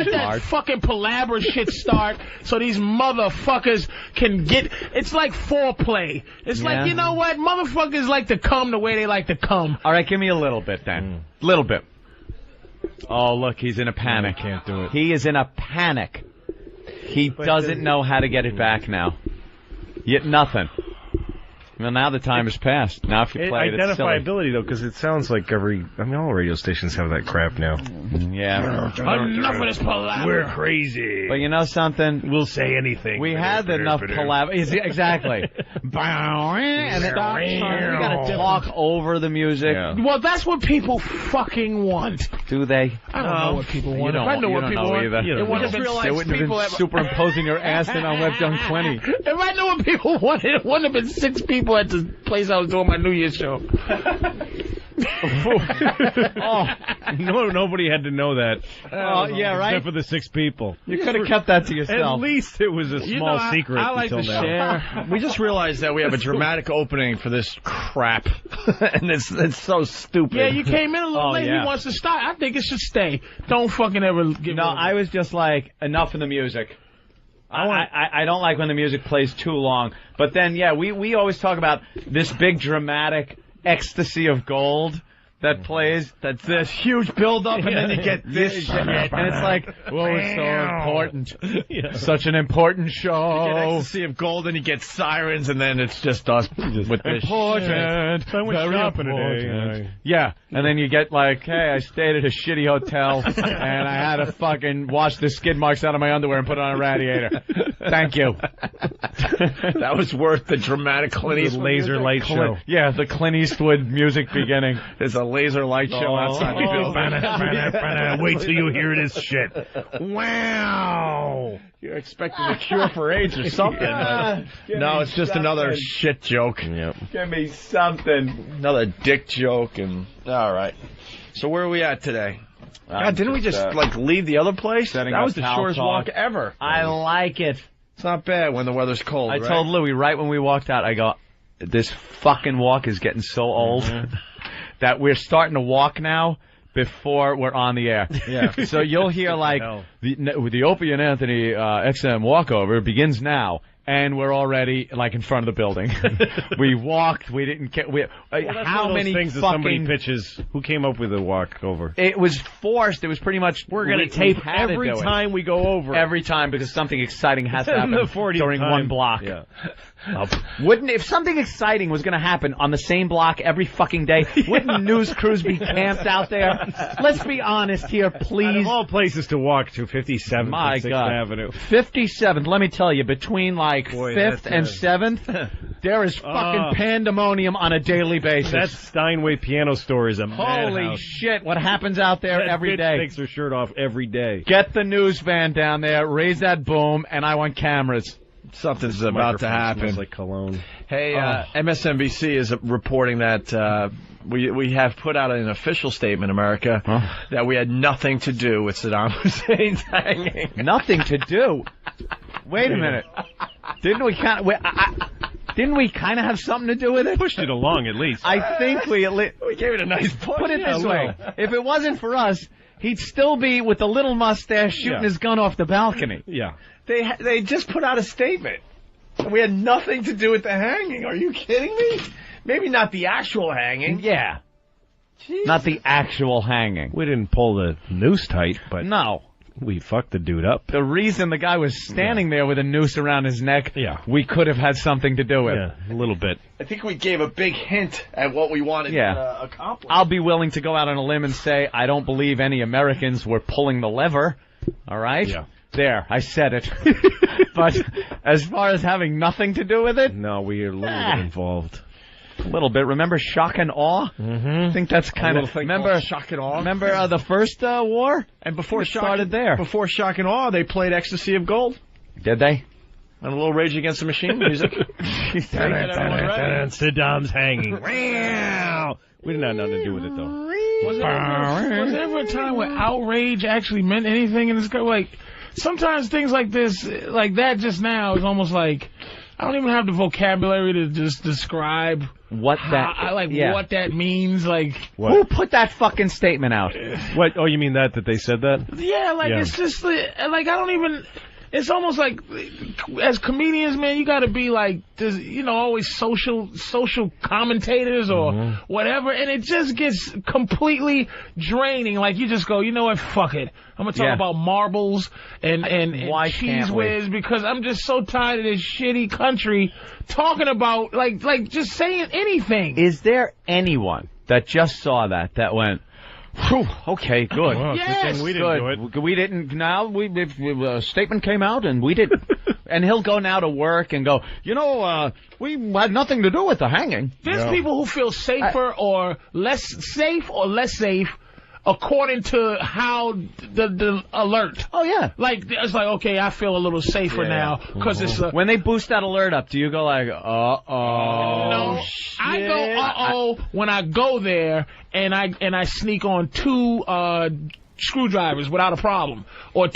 let that fucking palabra shit start so these motherfuckers can get... It's like foreplay. It's like, you know what? Motherfuckers like to come the way they like to come. All right, give me a little bit then. Little bit. Oh, look, he's in a panic. Can't do it. He is in a panic. He doesn't know how to get it back now. Yet nothing. Well, now the time has passed. Now if you play it, it's silly. Identifiability, though, because it sounds like all radio stations have that crap now. Yeah. Enough of this palaver. We're crazy. But you know something? We'll say anything. We had enough palaver. Exactly. And then you got to talk over the music. Yeah. Well, that's what people fucking want. Do they? I don't know what people want. I know what people want. They wouldn't have been superimposing your ass in on Web Dunk 20. If I knew what people wanted, it wouldn't have been 6 people at the place I was doing my New Year's show. Nobody had to know that. Yeah, right? Except for the 6 people. You could have kept that to yourself. At least it was a small secret. I like to share. We just realized that we have a dramatic opening for this crap. And it's so stupid. Yeah, you came in a little late. He wants to start. I think it should stay. Don't fucking ever give No, I was just like, enough of the music. I don't like when the music plays too long. But then, we always talk about this big dramatic ecstasy of gold that plays. That's this huge build-up, and then you get this shit. And it's like, whoa, it's so important. Such an important show. You get ecstasy of gold, and you get sirens, and then it's just us with this important. I went shopping today. Yeah, and then you get like, hey, I stayed at a shitty hotel, and I had to fucking wash the skid marks out of my underwear and put it on a radiator. Thank you. That was worth the dramatic Clint Eastwood laser light show. Yeah, the Clint Eastwood music beginning. There's a laser light show outside the building. Wait till you hear this shit. Wow. You're expecting a cure for AIDS or something. No, it's just another shit joke. Yep. Give me something. Another dick joke. And all right. So where are we at today? God, didn't we just leave the other place? That was the shortest walk ever. I like it. It's not bad when the weather's cold. I told Louie right when we walked out, I go, this fucking walk is getting so old that we're starting to walk now before we're on the air. Yeah. So you'll hear like the Opie and Anthony XM walkover begins now. And we're already like in front of the building. We walked. We didn't care. How many things that somebody pitches? Who came up with a walkover? It was forced. It was pretty much. We're going to tape every time we go over. Every time because something exciting has to happen during one block. Yeah. Wouldn't if something exciting was going to happen on the same block every fucking day? Wouldn't news crews be camped out there? Let's be honest here, please. Out of all places to walk to, 57th and 6th Avenue. 57th. Let me tell you, between like 5th and 7th, there is fucking pandemonium on a daily basis. That Steinway piano store is a holy madhouse. Shit! What happens out there every day? Takes her shirt off every day. Get the news van down there, raise that boom, and I want cameras. Something's about to happen. Smells like cologne. Hey, MSNBC is reporting that we have put out an official statement, America, that we had nothing to do with Saddam Hussein's hanging. Nothing to do? Wait a minute. Didn't we kind of have something to do with it? Pushed it along at least. I think we gave it a nice push. Put it this way: if it wasn't for us, he'd still be with the little mustache shooting his gun off the balcony. Yeah. They just put out a statement. We had nothing to do with the hanging. Are you kidding me? Maybe not the actual hanging. Yeah. Jesus. Not the actual hanging. We didn't pull the noose tight, but no. We fucked the dude up. The reason the guy was standing there with a noose around his neck, we could have had something to do with. Yeah, a little bit. I think we gave a big hint at what we wanted to accomplish. I'll be willing to go out on a limb and say I don't believe any Americans were pulling the lever. All right? Yeah. There, I said it. But as far as having nothing to do with it? No, we are a little bit involved. A little bit. Remember Shock and Awe? Mm-hmm. I think that's kind of... Remember Shock and Awe? Remember the first war? And before it started there. Before Shock and Awe, they played Ecstasy of Gold. Did they? And a little Rage Against the Machine music. Saddam's hanging. We didn't have nothing to do with it, though. Was there ever a time where outrage actually meant anything in this country? Like, sometimes things like this, like that just now, is almost like I don't even have the vocabulary to just describe what that means. Like, who put that fucking statement out? What? Oh, you mean that they said that? Yeah, it's just like I don't even. It's almost like, as comedians, man, you got to be like, always social commentators or whatever, and it just gets completely draining. Like, you just go, you know what, fuck it. I'm gonna talk about marbles and cheese whiz, because I'm just so tired of this shitty country talking about like just saying anything. Is there anyone that just saw that went, whew, okay, good. Well, yes, we didn't do it. We didn't. Now a statement came out, and we didn't. And he'll go now to work and go, we had nothing to do with the hanging. There's people who feel safer or less safe according to how the alert. Oh yeah. Like, it's like, okay, I feel a little safer now because it's when they boost that alert up, do you go like, no, shit. I go when I go there and I sneak on 2 screwdrivers without a problem, or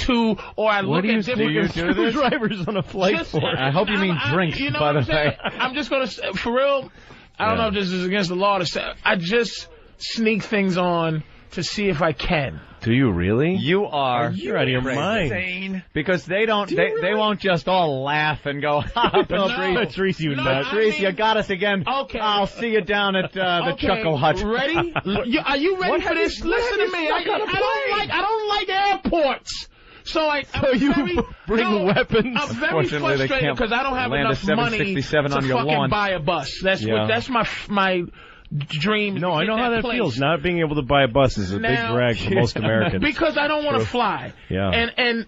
I look at different screwdrivers on a flight for. I hope you mean drinks, by the way. I'm just gonna, for real, I don't know if this is against the law to say, I just sneak things on to see if I can. Do you really? You're out of your mind. Insane. Because they don't. They won't just all laugh and go, "Ha, Patrice, you got us again. Okay, I'll see you down at the Chuckle Hut." Ready? Are you ready for this? Listen to me. I don't like airports. So you bring weapons. I'm very frustrated because I don't have enough money to fucking buy a bus. That's my dream. No, I know how that feels. Not being able to buy a bus is a big drag for most Americans. Because I don't want to fly. Yeah.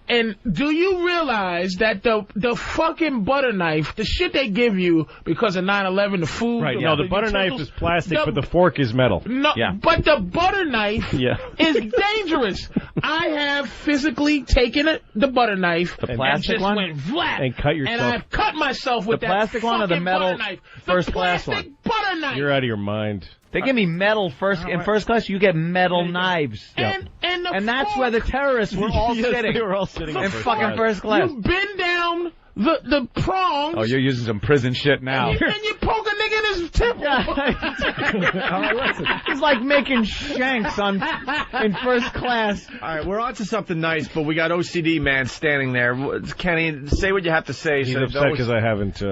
And do you realize that the fucking butter knife, the shit they give you because of 9/11, the food. Right. The butter knife is plastic, but the fork is metal. No. Yeah. But the butter knife is dangerous. I have physically taken the butter knife, the plastic and one, went flat, and cut yourself. And I've cut myself with the plastic one or the metal knife. first class one. Butter knife. You're out of your mind. They give me metal in first class. You get metal knives, and that's where the terrorists were all sitting. They were all sitting in fucking first class. You bend down the prongs. Oh, you're using some prison shit now. And you poke a nigga in his temple. All right, listen. It's like making shanks in first class. All right, we're on to something nice, but we got OCD man standing there. Kenny, say what you have to say. He's upset because I haven't.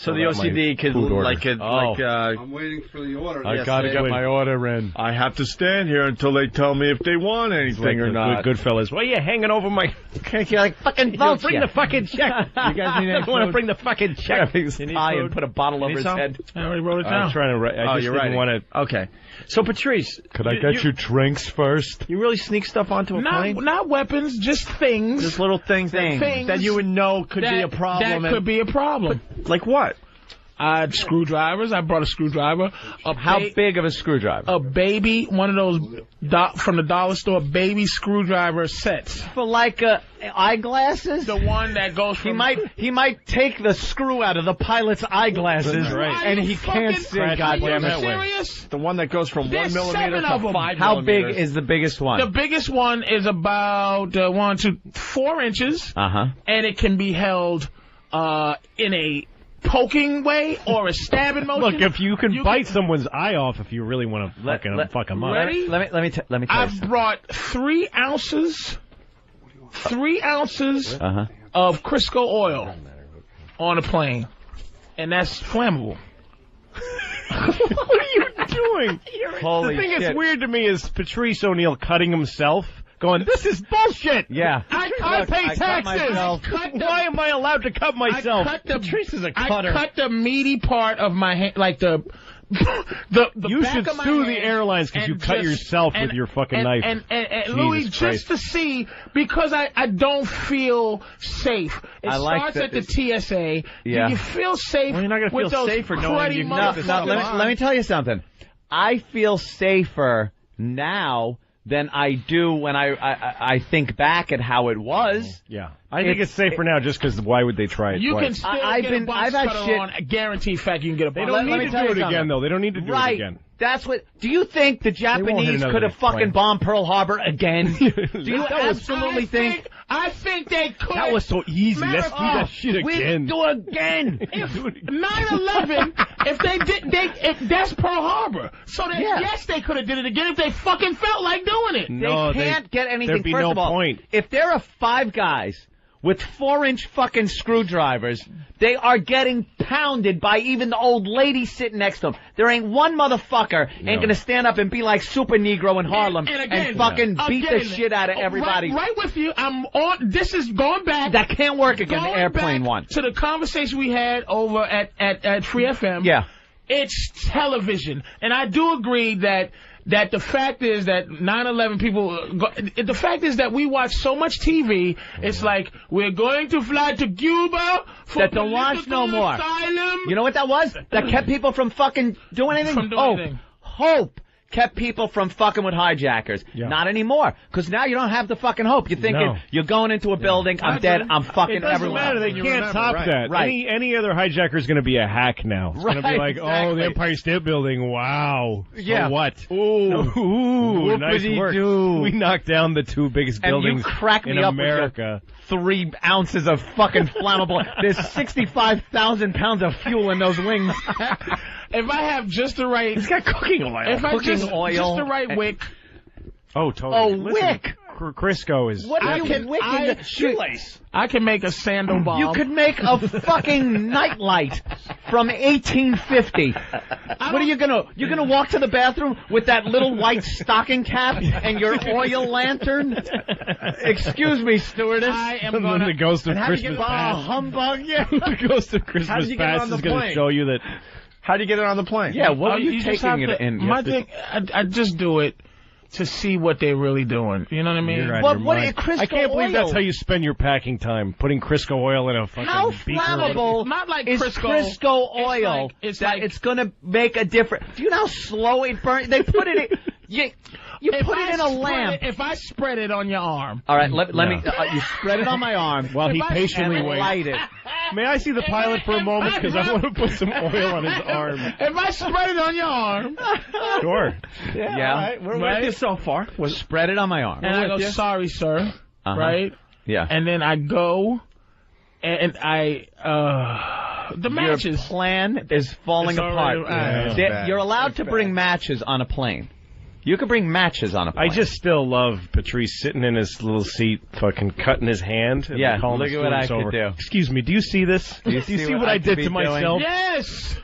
So the OCD could I'm waiting for the order. I gotta get my order in. I have to stand here until they tell me if they want anything or not. Good fellas. Why are you hanging over my? You're like fucking vote. Bring the fucking check. You guys need any want to bring the fucking check? Tie and put a bottle over his head. I already wrote it down. I'm trying to. I just didn't want to. Okay. So Patrice, could I get you drinks first? You really sneak stuff onto a plane? Not weapons, just things. Just little things that you would know could be a problem. That could be a problem. Like what? I had screwdrivers. I brought a screwdriver. How big of a screwdriver? A baby, one of those from the dollar store, baby screwdriver sets. For like eyeglasses? The one that goes from... He might take the screw out of the pilot's eyeglasses, right. And he can't see. Goddamn it! Serious? The one that goes from 1 millimeter to 5 millimeters. How big is the biggest one? The biggest one is about 4 inches. And it can be held in a poking way or a stabbing motion. Look, if you can bite someone's eye off if you really want to fuck them up. Ready? Let me tell you. I've brought 3 ounces of Crisco oil on a plane, and that's flammable. What are you doing? Holy the thing shit. that's weird to me is Patrice O'Neal cutting himself. Going, this is bullshit. Yeah. I pay taxes. Why am I allowed to cut myself? Patrice is a cutter. I cut the meaty part of my hand, like the you back should of my sue hand, the airlines because you cut yourself with your fucking knife. And Louis, just to see, because I don't feel safe. It starts at the TSA. Yeah. Do you feel safe? Well, you're not going to feel safer knowing you let me tell you something. I feel safer now than I do when I think back at how it was. Yeah. I think it's safer now just because why would they try it You twice? can still get a box cutter on. A guaranteed fact you can get a box cutter. They don't need to do it again, though. They don't need to do it again. That's what... Do you think the Japanese could have fucking bombed Pearl Harbor again? Do you absolutely think... I think they could. That was so easy. Let's do that shit again. Do it again. If 9/11, if they did, if that's Pearl Harbor. So that, yes, they could have did it again if they fucking felt like doing it. They can't get anything. There'd be First no of all, point. if there are 5 guys with 4-inch fucking screwdrivers, they are getting pounded by even the old lady sitting next to them. There ain't one motherfucker ain't gonna stand up and be like Super Negro in Harlem and fucking beat the shit out of everybody. Right with you. I'm on. This is going back. That can't work again. The airplane one. To the conversation we had over at Free FM. Yeah. It's television, and I do agree that the fact is that 9/11 the fact is that we watch so much TV, it's like, we're going to fly to Cuba for that don't watch no more. Asylum. You know what that was? That kept people from fucking doing anything? Hope kept people from fucking with hijackers. Yeah. Not anymore. Because now you don't have the fucking hope. You're thinking, you're going into a building, I'm dead, I'm fucking everyone. It doesn't matter. They can't top that. Right. Any other hijacker is going to be a hack now. It's going to be like, oh, the Empire State Building, wow. Yeah. So what? Ooh, nice work. We knocked down the 2 biggest buildings in America. 3 ounces of fucking flammable. There's 65,000 pounds of fuel in those wings. If I have just the right... It's got cooking oil. If I just the right wick... Oh, totally. Oh, wick! Crisco is... What are you wicking the shoelace? I can make a sandal bomb. You could make a fucking nightlight from 1850. What are you gonna... You're gonna walk to the bathroom with that little white stocking cap and your oil lantern? Excuse me, stewardess. I am gonna... The ghost of Christmas past. Humbug, yeah. The ghost of Christmas past is going to show you that... How do you get it on the plane? Yeah, what are you taking it in? My thing, I just do it to see what they're really doing. You know what I mean? But what is Crisco I can't believe oil? that's how you spend your packing time, putting Crisco oil in a fucking How beaker. flammable Not like is Crisco oil it's that it's going to make a difference? Do you know how slow it burns? They put it in... You put it in a lamp. If I spread it on your arm. All right, let me... you spread it on my arm while he patiently waits. Light it. May I see the pilot for a moment? Because I want to put some oil on his arm. If I spread it on your arm. Sure. Yeah. All right. We're with you so far. Spread it on my arm. And I go, sorry, sir. Right? Yeah. And then I go, and the matches. Your plan is falling apart. You're allowed to bring matches on a plane. You could bring matches on a plane. I just still love Patrice sitting in his little seat, fucking cutting his hand. And look at what I could do. Excuse me, do you see this? Do you see what I did to myself? Yes!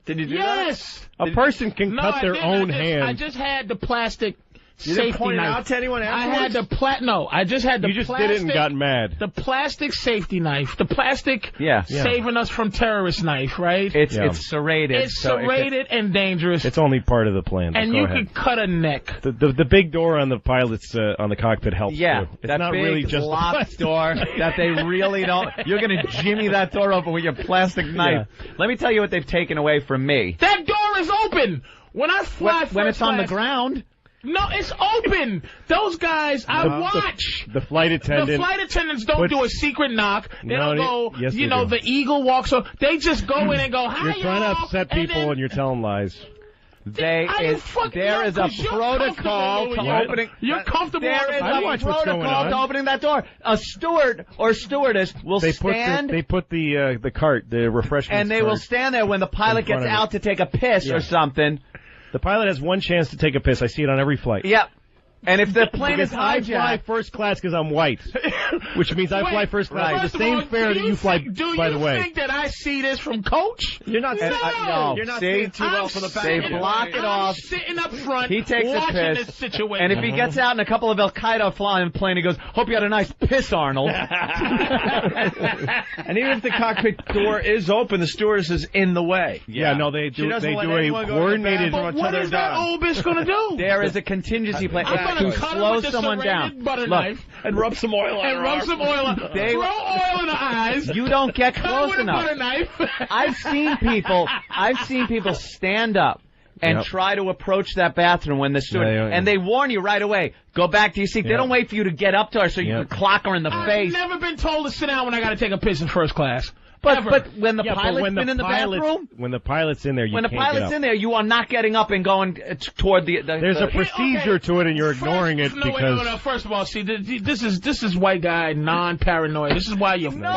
Did you do that? Yes! A person can cut their own hand. I just had the plastic You safety didn't point it knife. out to anyone afterwards? I had the No, I just had the You just plastic. did it and got mad. The plastic safety knife. The plastic Yeah. saving us from terrorist knife, right? It's serrated. It's serrated and dangerous. It's only part of the plan. And Go you ahead. could cut a neck. The big door on the pilot's on the cockpit helps. Yeah, too. It's that not big really just locked door that they really don't. You're gonna jimmy that door open with your plastic knife. Yeah. Let me tell you what they've taken away from me. That door is open when I fly. When it's on the ground. No, it's open. Those guys, I watch. The flight attendant. The flight attendants don't do a secret knock. They don't go, yes, you know, the eagle walks up. They just go in and go, hi, You're trying to upset people and you're telling lies. There is a protocol to opening. You're comfortable. There is a protocol to opening that door. A steward or stewardess will stand. They put the cart, the refreshment, and they will stand there when the pilot gets out to take a piss or something. The pilot has one chance to take a piss. I see it on every flight. Yep. And if the plane is I hijacked, fly first class because I'm white, which means I fly first class. First the same fare that you fly, by the way. Do you think that I see this from Coach? You're not. No. You're not seeing too well from the back. They block it off. I'm sitting up front. He takes a piss. This situation. And if he gets out in a couple of Al Qaeda flying plane, he goes, "Hope you had a nice piss, Arnold." And even if the cockpit door is open, the stewardess is in the way. Yeah, no, they do a coordinated. But what is that old bitch gonna do? There is a contingency plan to slow someone down. Look, and rub some oil on her arm. Throw oil in the eyes. You don't get close enough. Butter knife. I've seen people stand up and try to approach that bathroom when the steward, and they warn you right away, Go back to your seat. They don't wait for you to get up to her so you can clock her in the face. I've never been told to sit down when I got to take a piss in first class. But when the pilot's been in the bathroom? When the pilot's in there, you can't get up. When the pilot's in there, you are not getting up and going toward the There's a procedure to it, and you're ignoring it because... No. First of all, see, this is white guy, non-paranoid. This is why you're... No,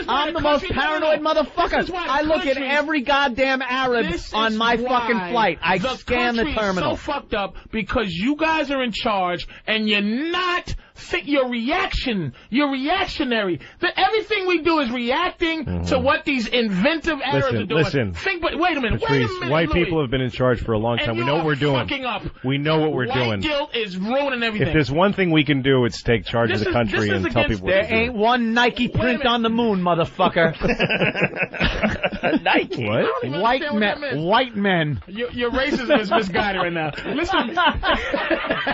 I'm the most paranoid motherfucker. I look at every goddamn Arab on my fucking flight. I scan the terminal. It's so fucked up because you guys are in charge, and you're not... You're reactionary. Everything we do is reacting to what these inventive Arabs are doing. Listen. Wait a minute. Patrice, white people have been in charge for a long time. We know what we're doing. We know what we're doing. White guilt is ruining everything. If there's one thing we can do, it's take charge of the country and tell people what to do. There ain't one Nike print on the moon, motherfucker. Nike? What? White men. Your racism is misguided right now. Listen.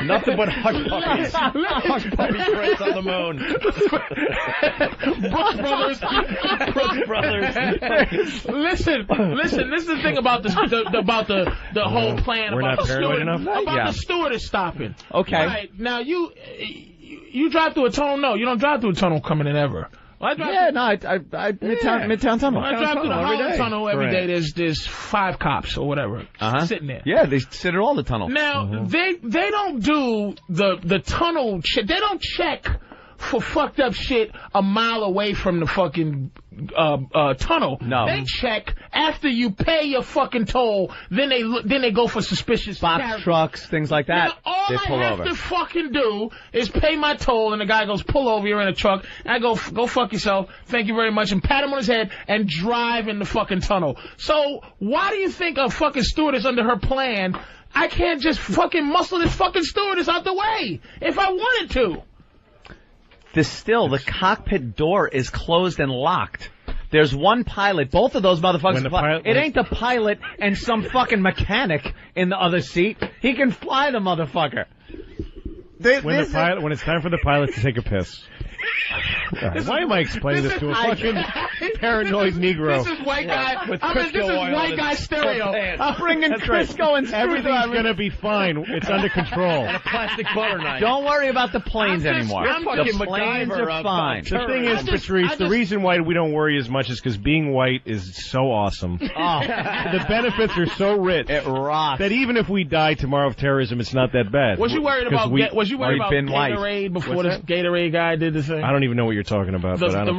Nothing but hush puppies. Hush puppy prints on the moon. Brooks Brothers. Listen. This is the thing about the whole plan about the stewardess stopping. Okay. Right, now you drive through a tunnel. No, you don't drive through a tunnel coming in ever. Midtown Tunnel. When I drive through the Harlem Tunnel every day, there's 5 cops or whatever sitting there. Yeah, they sit at all the tunnels. Now they don't do the tunnel. They don't check for fucked up shit a mile away from the fucking tunnel. No. They check after you pay your fucking toll. Then they go for suspicious box trucks, things like that. Now, all they pull I have over. to fucking do is pay my toll, and the guy goes, "Pull over, you're in a truck." And I go fuck yourself. Thank you very much, and pat him on his head and drive in the fucking tunnel. So why do you think a fucking stewardess under her plan? I can't just fucking muscle this fucking stewardess out the way if I wanted to. The cockpit door is closed and locked. There's one pilot. Both of those motherfuckers fly. It ain't the pilot and some fucking mechanic in the other seat. He can fly the motherfucker. When it's time for the pilot to take a piss. Why am I explaining this to a fucking paranoid Negro? This is white guy. This is white guy stereo. I'm bringing Crisco and everything's gonna be fine. It's under control. And a plastic butter knife. Don't worry about the planes anymore. The planes are fine. The thing is, Patrice, the reason why we don't worry as much is because being white is so awesome. Oh. The benefits are so rich. It rocks. That even if we die tomorrow of terrorism, it's not that bad. Was you worried about Gatorade before this Gatorade guy did the thing? I don't even know what you're talking about, but I don't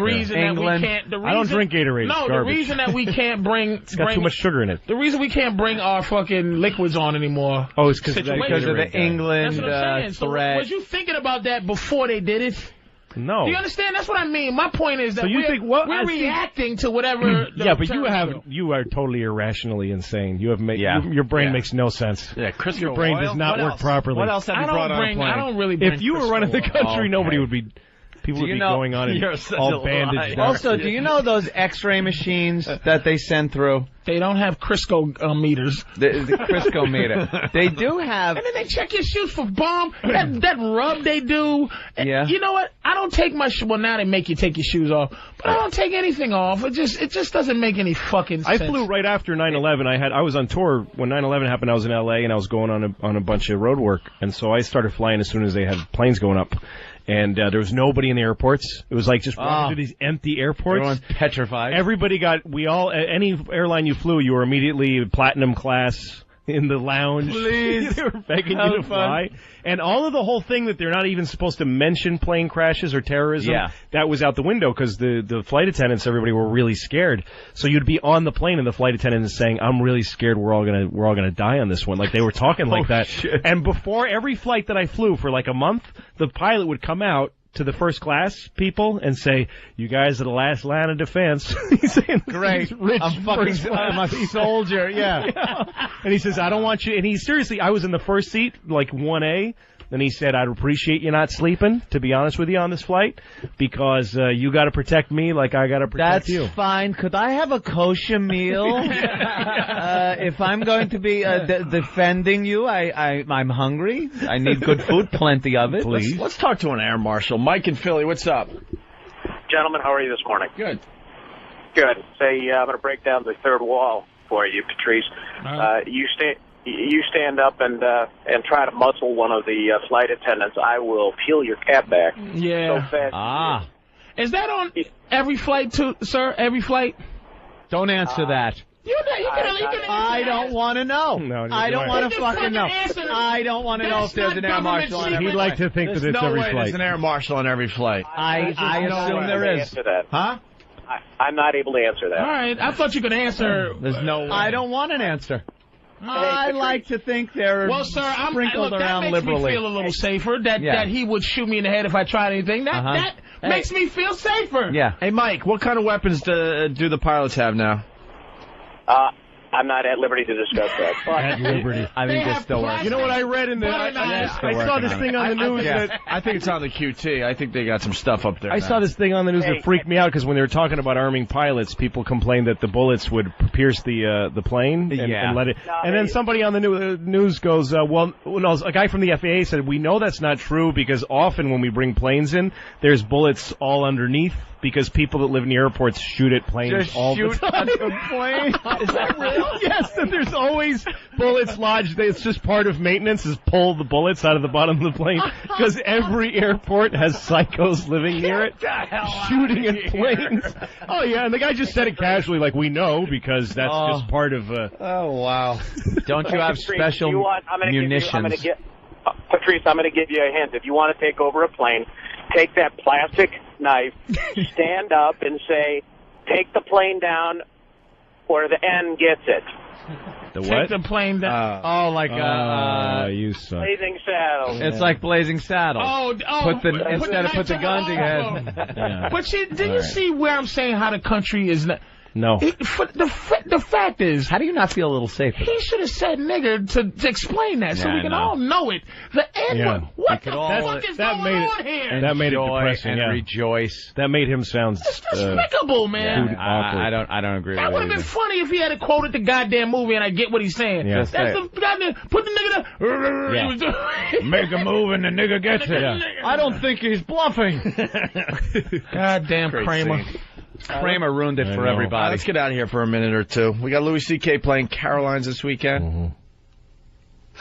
care. I don't drink Gatorade. No, the reason that we can't bring... It's got too much sugar in it. The reason we can't bring our fucking liquids on anymore... Oh, it's because of the England threat. So was you thinking about that before they did it? No. Do you understand? That's what I mean. My point is that we're reacting to whatever... but you are totally irrationally insane. You have your brain makes no sense. Yeah, your brain does not work properly. What else have you brought on a plane? I don't really bring If you were running the country, nobody would be... People would be going on and all bandaged up. Also, do you know those X-ray machines that they send through? They don't have Crisco meters. The Crisco meter. They do have... And then they check your shoes for bomb. That rub they do. Yeah. You know what? I don't take my... Well, now they make you take your shoes off. But I don't take anything off. It just doesn't make any fucking sense. I flew right after 9/11. I was on tour when 9/11 happened. I was in L.A. and I was going on a bunch of road work. And so I started flying as soon as they had planes going up. And there was nobody in the airports. It was like just walking through these empty airports. Everyone's petrified. Everybody any airline you flew, you were immediately platinum class in the lounge. Please. They were begging you to fly. And all of the whole thing that they're not even supposed to mention plane crashes or terrorism, that was out the window because the flight attendants, everybody were really scared. So you'd be on the plane and the flight attendant is saying, "I'm really scared we're all gonna die on this one." Like they were talking like that. Shit. And before every flight that I flew for like a month, the pilot would come out to the first class people and say, "You guys are the last line of defense." He's saying, "Great, I'm a soldier." Yeah. And he says, "I don't want you." And I was in the first seat, like 1A. And he said, "I'd appreciate you not sleeping, to be honest with you, on this flight, because you got to protect me like I got to protect you." That's fine. Could I have a kosher meal? If I'm going to be defending you, I'm hungry. I need good food, plenty of it. Please. Let's talk to an air marshal. Mike in Philly, what's up? Gentlemen, how are you this morning? Good. Good. Say, I'm going to break down the third wall for you, Patrice. You you stand up and try to muscle one of the flight attendants, I will peel your cap back. Yeah. So fast. Is that on every flight, too, sir? Every flight? Don't answer that. I don't want to know. No, I don't want to fucking know. I don't want to know if there's an air marshal on every He'd like to think that it's every flight. There's an air marshal on every flight. I assume there is. Huh? I'm not able to answer that. All right. I thought you could answer. There's no way. I don't want an answer. I like to think they're sprinkled around liberally. That makes me feel a little safer, that he would shoot me in the head if I tried anything. That makes me feel safer. Yeah. Hey, Mike, what kind of weapons do the pilots have now? I'm not at liberty to discuss that. At liberty. I think they're still working. You know what I read in the... I saw this thing on the news that... I think it's on the QT. I think they got some stuff up there. I saw this thing on the news that freaked me out because when they were talking about arming pilots, people complained that the bullets would pierce the plane and let it... And then somebody on the news goes, a guy from the FAA said, we know that's not true because often when we bring planes in, there's bullets all underneath because people that live in the airports shoot at planes all the time. Is that real? Yes, and there's always bullets lodged. It's just part of maintenance is pull the bullets out of the bottom of the plane because every airport has psychos living near it shooting at planes. Oh, yeah, and the guy just said it casually like, we know because that's just part of... Oh, wow. Don't you have special munitions? Patrice, I'm going to give you a hint. If you want to take over a plane, take that plastic knife, stand up and say, take the plane down where the N gets it. The what? Take the plane down. You suck. Blazing Saddles. It's like Blazing Saddles. Instead of put the gun to your head. Yeah. But did you see where I'm saying how the country is not... No. The fact is... How do you not feel a little safer? He should have said nigger to explain that so we can all know it. The N-word. What the fuck is going on here? That made it depressing, and rejoice. That made him sound... It's despicable, man. I don't agree with that. That would have been funny if he had quoted the goddamn movie and I get what he's saying. Yeah. That's the goddamn... Put the nigger there. Make a move and the nigger gets it. Yeah. I don't think he's bluffing. Goddamn Kramer. Kramer ruined it for everybody. Let's get out of here for a minute or two. We got Louis C.K. playing Caroline's this weekend. Mm-hmm.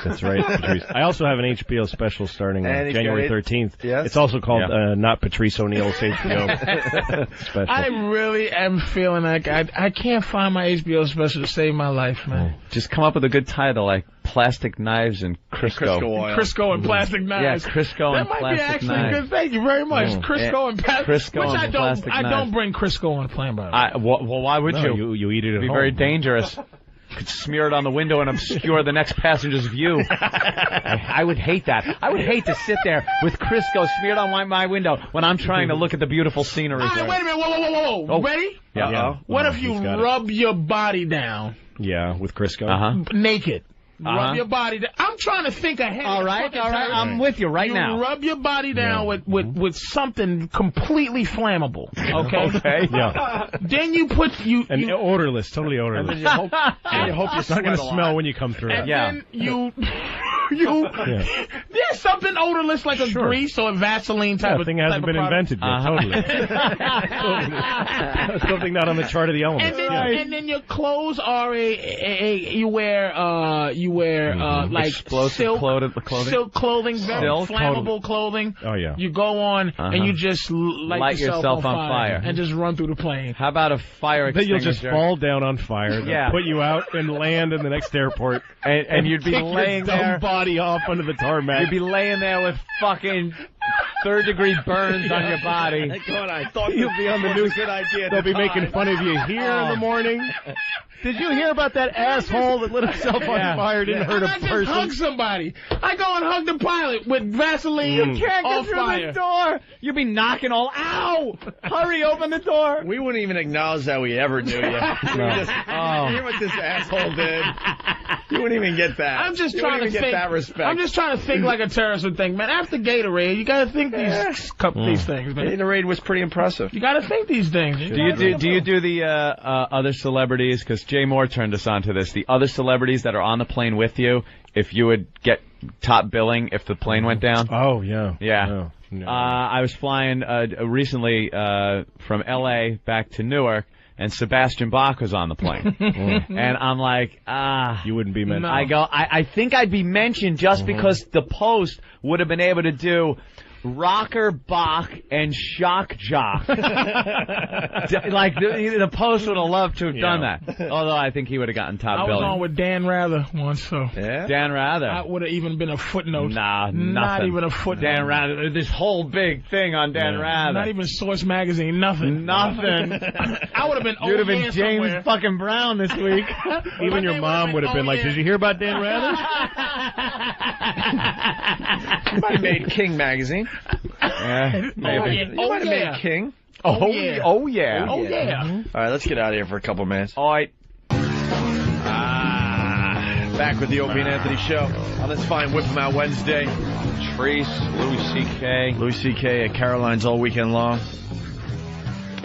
That's right, Patrice. I also have an HBO special starting on January 13th. Yes. It's also called Not Patrice O'Neill's HBO special. I really am feeling like I can't find my HBO special to save my life, man. Just come up with a good title like Plastic Knives and Crisco. Crisco and Plastic Knives. Yeah, Crisco and Plastic Knives. That might be actually good. Thank you very much. Crisco and Plastic Knives. I don't bring Crisco on a plane, by the way. Well, why would you? You eat it at home. It'd be very dangerous. Could smear it on the window and obscure the next passenger's view. I would hate that. I would hate to sit there with Crisco smeared on my window when I'm trying to look at the beautiful scenery. Wait a minute. Whoa. Oh. Ready? Yeah. What if you rub your body down? Yeah, with Crisco. Naked. Rub your body down. I'm trying to think ahead. All right. I'm with you now. You rub your body down with something completely flammable. Okay? Yeah. Then you put odorless, totally odorless. And then you hope it's not going to smell when you come through. And then there's something odorless like a grease or a Vaseline type of thing hasn't been invented yet. Totally. Something not on the chart of the elements. And then your clothes are you wear like explosive silk clothing, very flammable clothing. Oh yeah. You go on and you just light yourself on fire and just run through the plane. How about a fire extinguisher? Then you'll just fall down on fire. Put you out and land in the next airport, and you'd be laying there. Body off under the tarmac. You'd be laying there with fucking third-degree burns on your body. God, I thought you'd be on the news. Good idea. They'll be making fun of you here in the morning. Did you hear about that asshole that lit himself on fire? Didn't hurt a person. I just hug somebody. I go and hug the pilot with Vaseline. You can't get through the door. You'd be knocking all. Ow! Hurry, open the door. We wouldn't even acknowledge that we ever knew you. Hear what this asshole did. You wouldn't even get that. I'm just trying to get that respect. I'm just trying to think like a terrorist would think, man. After Gatorade, you got to think these things, man. Gatorade was pretty impressive. You got to think these things. Do you do the other celebrities? Because Jay Moore turned us on to this. The other celebrities that are on the plane with you, if you would get top billing if the plane went down. Oh yeah. Yeah. No. I was flying recently from L.A. back to Newark. and Sebastian Bach was on the plane. And I'm like, you wouldn't be mentioned. I think I'd be mentioned just because the Post would have been able to do Rocker, Bach, and Shock Jock. The Post would have loved to have done that. Although I think he would have gotten top billing. I was on with Dan Rather once, so. Yeah? Dan Rather. That would have even been a footnote. Nah, nothing. Not even a footnote. Dan Rather. This whole big thing on Dan Rather. Not even Source Magazine. Nothing. I would have been. You'd have been James somewhere. fucking Brown this week. Even your mom would have been like, "Did you hear about Dan Rather?" You might have made King magazine. Yeah, maybe. You might have made King. Oh yeah. Oh yeah. All right, let's get out of here for a couple minutes. All right. Back with the Opie and Anthony show on this fine Whip 'em Out Wednesday. Treese, Louis C.K. Louis C.K. at Caroline's all weekend long.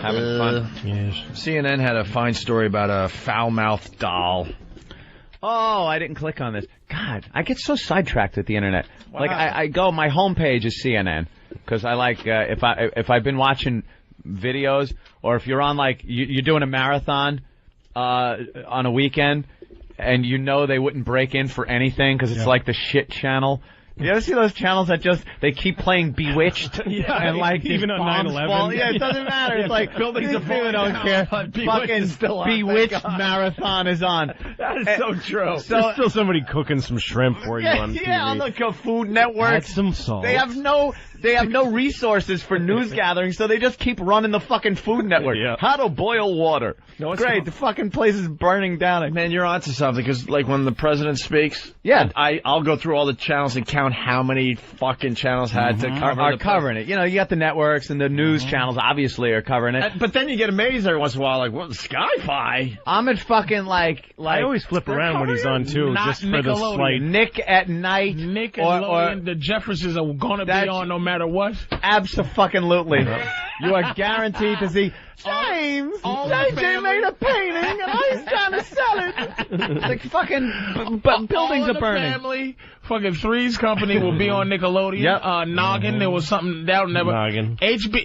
Having fun. Yes. CNN had a fine story about a foul-mouthed doll. Oh, I didn't click on this. God, I get so sidetracked with the internet. Wow. Like I go, my homepage is CNN because I like if I've been watching videos or if you're on you're doing a marathon on a weekend and they wouldn't break in for anything because it's like the shit channel. You ever see those channels that they keep playing Bewitched? And even on 9/11. Yeah, it doesn't matter. It's like buildings of people don't care. Fucking Bewitched marathon is on. That is so true. So, there's still somebody cooking some shrimp for you on TV. Yeah, on the Food Network. Add some salt. They have no resources for news gatherings, so they just keep running the fucking Food Network. Yeah. How to boil water. No, it's great. The fucking place is burning down. Man, you're onto something because when the president speaks, I'll go through all the channels and count how many fucking channels had to cover covering it. You got the networks and the news channels obviously are covering it. But then you get amazed every once in a while, what, Sky-Fi? I'm at fucking I always flip around when he's on too, just for the slight. Nick at Night. Nickelodeon, or the Jeffersons are gonna be on no matter what. Abso-fucking-lutely. You are guaranteed to see James. JJ made a painting and I was trying to sell it. Like fucking buildings are burning. Family, fucking Three's Company will be on Nickelodeon. Yep. Noggin, there was something that'll never. Noggin.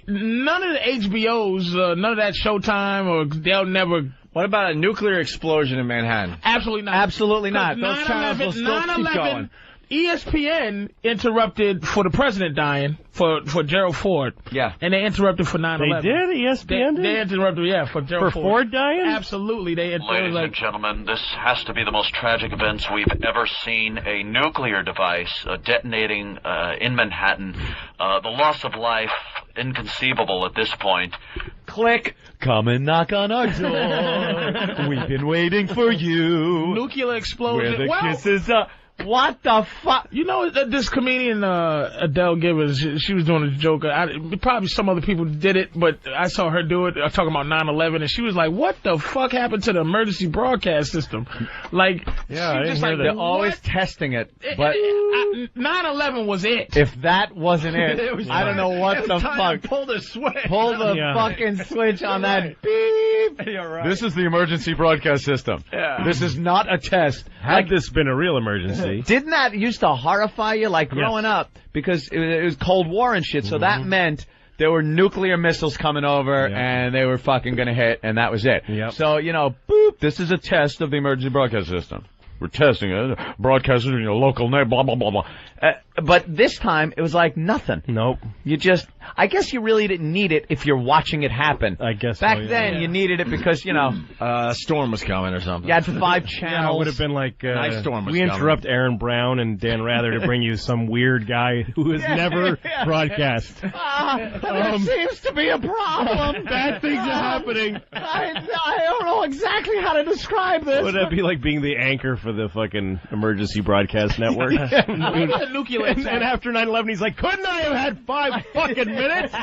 None of the HBOs, none of that Showtime, or they'll never. What about a nuclear explosion in Manhattan? Absolutely not. Absolutely not. Those channels will still keep going. ESPN interrupted for the president dying for Gerald Ford. Yeah. And they interrupted for 9/11. They did? ESPN did? They interrupted, for Gerald For Ford dying? Absolutely. Ladies and gentlemen, this has to be the most tragic events we've ever seen. A nuclear device detonating in Manhattan. The loss of life, inconceivable at this point. Click. Come and knock on our door. We've been waiting for you. Nuclear explosion. Where the kisses are. What the fuck? You know, this comedian, Adele Givers, she was doing a joke. Probably some other people did it, but I saw her do it, talking about 9/11, and she was like, what the fuck happened to the emergency broadcast system? Yeah, I didn't hear that. They're always testing it, but 9/11 was it. If that wasn't it, I don't know what the fuck. Pull the switch. Pull the fucking switch on that beep. You're right. This is the emergency broadcast system. Yeah. This is not a test. Had this been a real emergency. Didn't that used to horrify you, growing up? Because it was Cold War and shit, so that meant there were nuclear missiles coming over, and they were fucking gonna hit, and that was it. Yep. So, boop, this is a test of the emergency broadcast system. We're testing it, broadcasting in your local name, blah, blah, blah, blah. But this time, it was like nothing. Nope. I guess you really didn't need it if you're watching it happen. I guess Back then, you needed it because, a storm was coming or something. You had 5 channels. Yeah, it would have been like, nice storm was we coming. interrupt Aaron Brown and Dan Rather to bring you some weird guy who has never broadcast. There seems to be a problem. Bad things are happening. I don't know exactly how to describe this. Would that be like being the anchor for the fucking emergency broadcast network? And after 9/11, he's like, couldn't I have had 5 fucking minutes?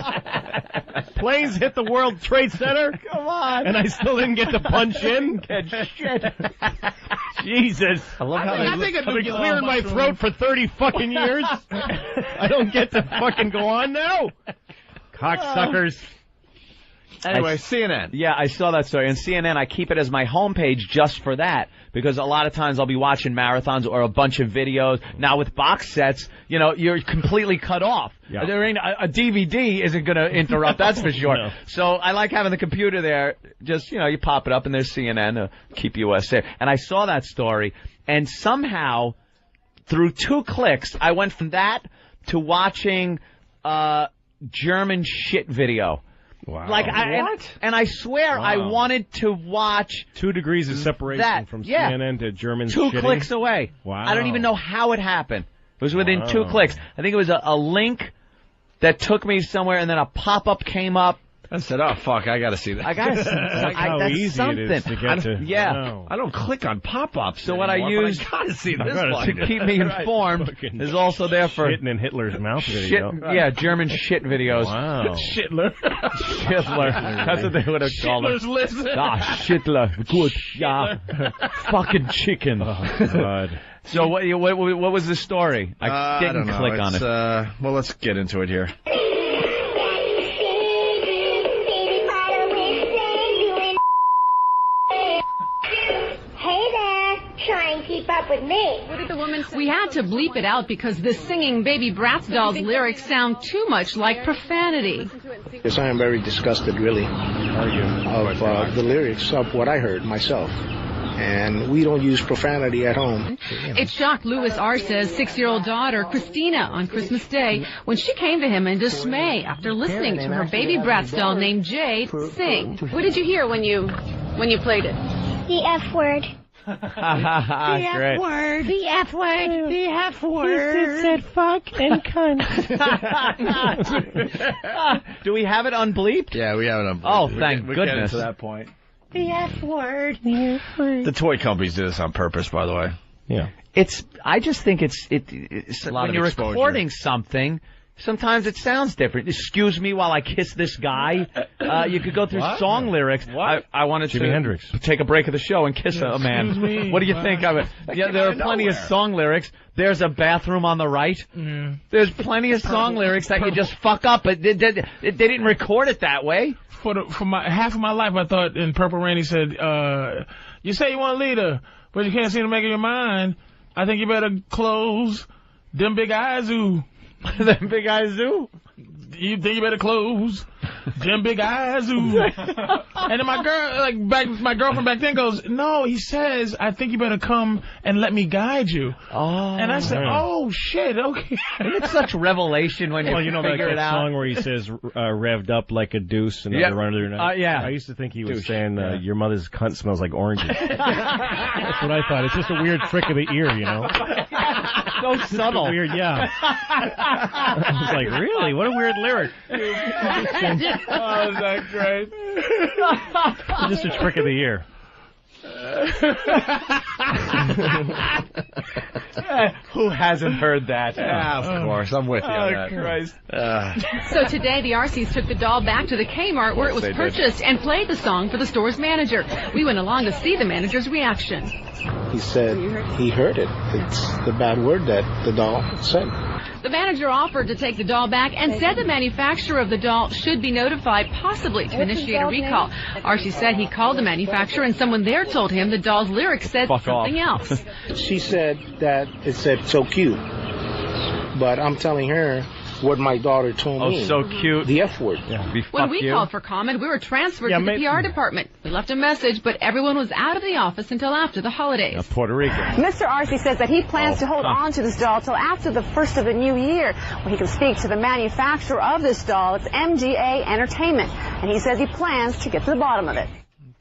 Planes hit the World Trade Center. Come on. And I still didn't get to punch in. Shit. Jesus. I love how I've been clearing my throat for 30 fucking years. I don't get to fucking go on now. Cocksuckers. Anyway, CNN. Yeah, I saw that story. And CNN, I keep it as my homepage just for that, because a lot of times I'll be watching marathons or a bunch of videos. Now with box sets, you know, you're completely cut off. Yeah. There ain't a DVD isn't going to interrupt, that's for sure. No. So I like having the computer there. Just, you know, you pop it up and there's CNN, keep US safe. And I saw that story, and somehow, through 2 clicks, I went from that to watching German shit video. Wow. Like and I swear I wanted to watch 2 degrees of separation from CNN to German 2 shitting. clicks away. Wow. I don't even know how it happened. It was within 2 clicks. I think it was a link that took me somewhere, and then a pop-up came up. I said, "Oh fuck, I gotta see that." I gotta see how that's easy something. it is to get to. I don't click on pop-ups. So what I use gotta see this to keep me informed is also there for shitting in Hitler's mouth video. Yeah, German shit videos. Wow. Shitler. That's what they would have called it. Shitler's listen. Shitler. Good. Yeah. Fucking chicken. Oh, God. So what was the story? I didn't click on it. Well, let's get into it here. Keep up with me. What did the woman say? We had to bleep it out because the singing Baby Bratz doll's lyrics sound too much like profanity. Yes, I am very disgusted, really, of the lyrics of what I heard myself. And we don't use profanity at home. It shocked Louis Arce's 6-year-old daughter, Christina, on Christmas Day when she came to him in dismay after listening to her Baby Bratz doll named Jade sing. What did you hear when you played it? The F word. The F word. The F word. The F word. It said fuck and cunt. Do we have it unbleeped? Yeah, we have it unbleeped. Oh, thank goodness. goodness. Get to that point. The F word. The toy companies do this on purpose, by the way. Yeah. I just think it's a lot when of you're exposure. recording something, sometimes it sounds different. Excuse me while I kiss this guy. You could go through song lyrics. I wanted Jimi Hendrix. Take a break of the show and kiss a man. Excuse me. What do you think of it? Yeah, there are plenty of song lyrics. There's a bathroom on the right. There's plenty of song lyrics that you just fuck up, but they didn't record it that way. For my half of my life, I thought in Purple Rain he said, "You say you want a leader, but you can't seem to make up your mind. I think you better close them big eyes, ooh." Them big eyes, ooh. You think you better close them big eyes, ooh. And then my girlfriend back then goes, "No, he says, I think you better come and let me guide you." Oh. And I said, "Oh shit, okay." It's such revelation when you figure it that out. song where he says revved up like a deuce and run through the night. Yeah. I used to think he was saying your mother's cunt smells like oranges. That's what I thought. It's just a weird trick of the ear, you know. So subtle. Weird, yeah. I was like, really? What a weird lyric. Oh, is that great? It's just a trick of the ear. Who hasn't heard that? Yeah, of course. I'm with you on that. Christ. So today, the RCs took the doll back to the Kmart where it was purchased and played the song for the store's manager. We went along to see the manager's reaction. He said he heard it. It's the bad word that the doll said. The manager offered to take the doll back and said the manufacturer of the doll should be notified, possibly to initiate a recall. Archie said he called the manufacturer and someone there told him the doll's lyrics said something else. She said that it said so cute. But I'm telling her what my daughter told me. Oh, so cute. The F word. Yeah. When we called for comment, we were transferred to the PR department. We left a message, but everyone was out of the office until after the holidays. Puerto Rico. Mr. Arce says that he plans to hold on to this doll till after the first of the new year, when he can speak to the manufacturer of this doll. It's MGA Entertainment, and he says he plans to get to the bottom of it.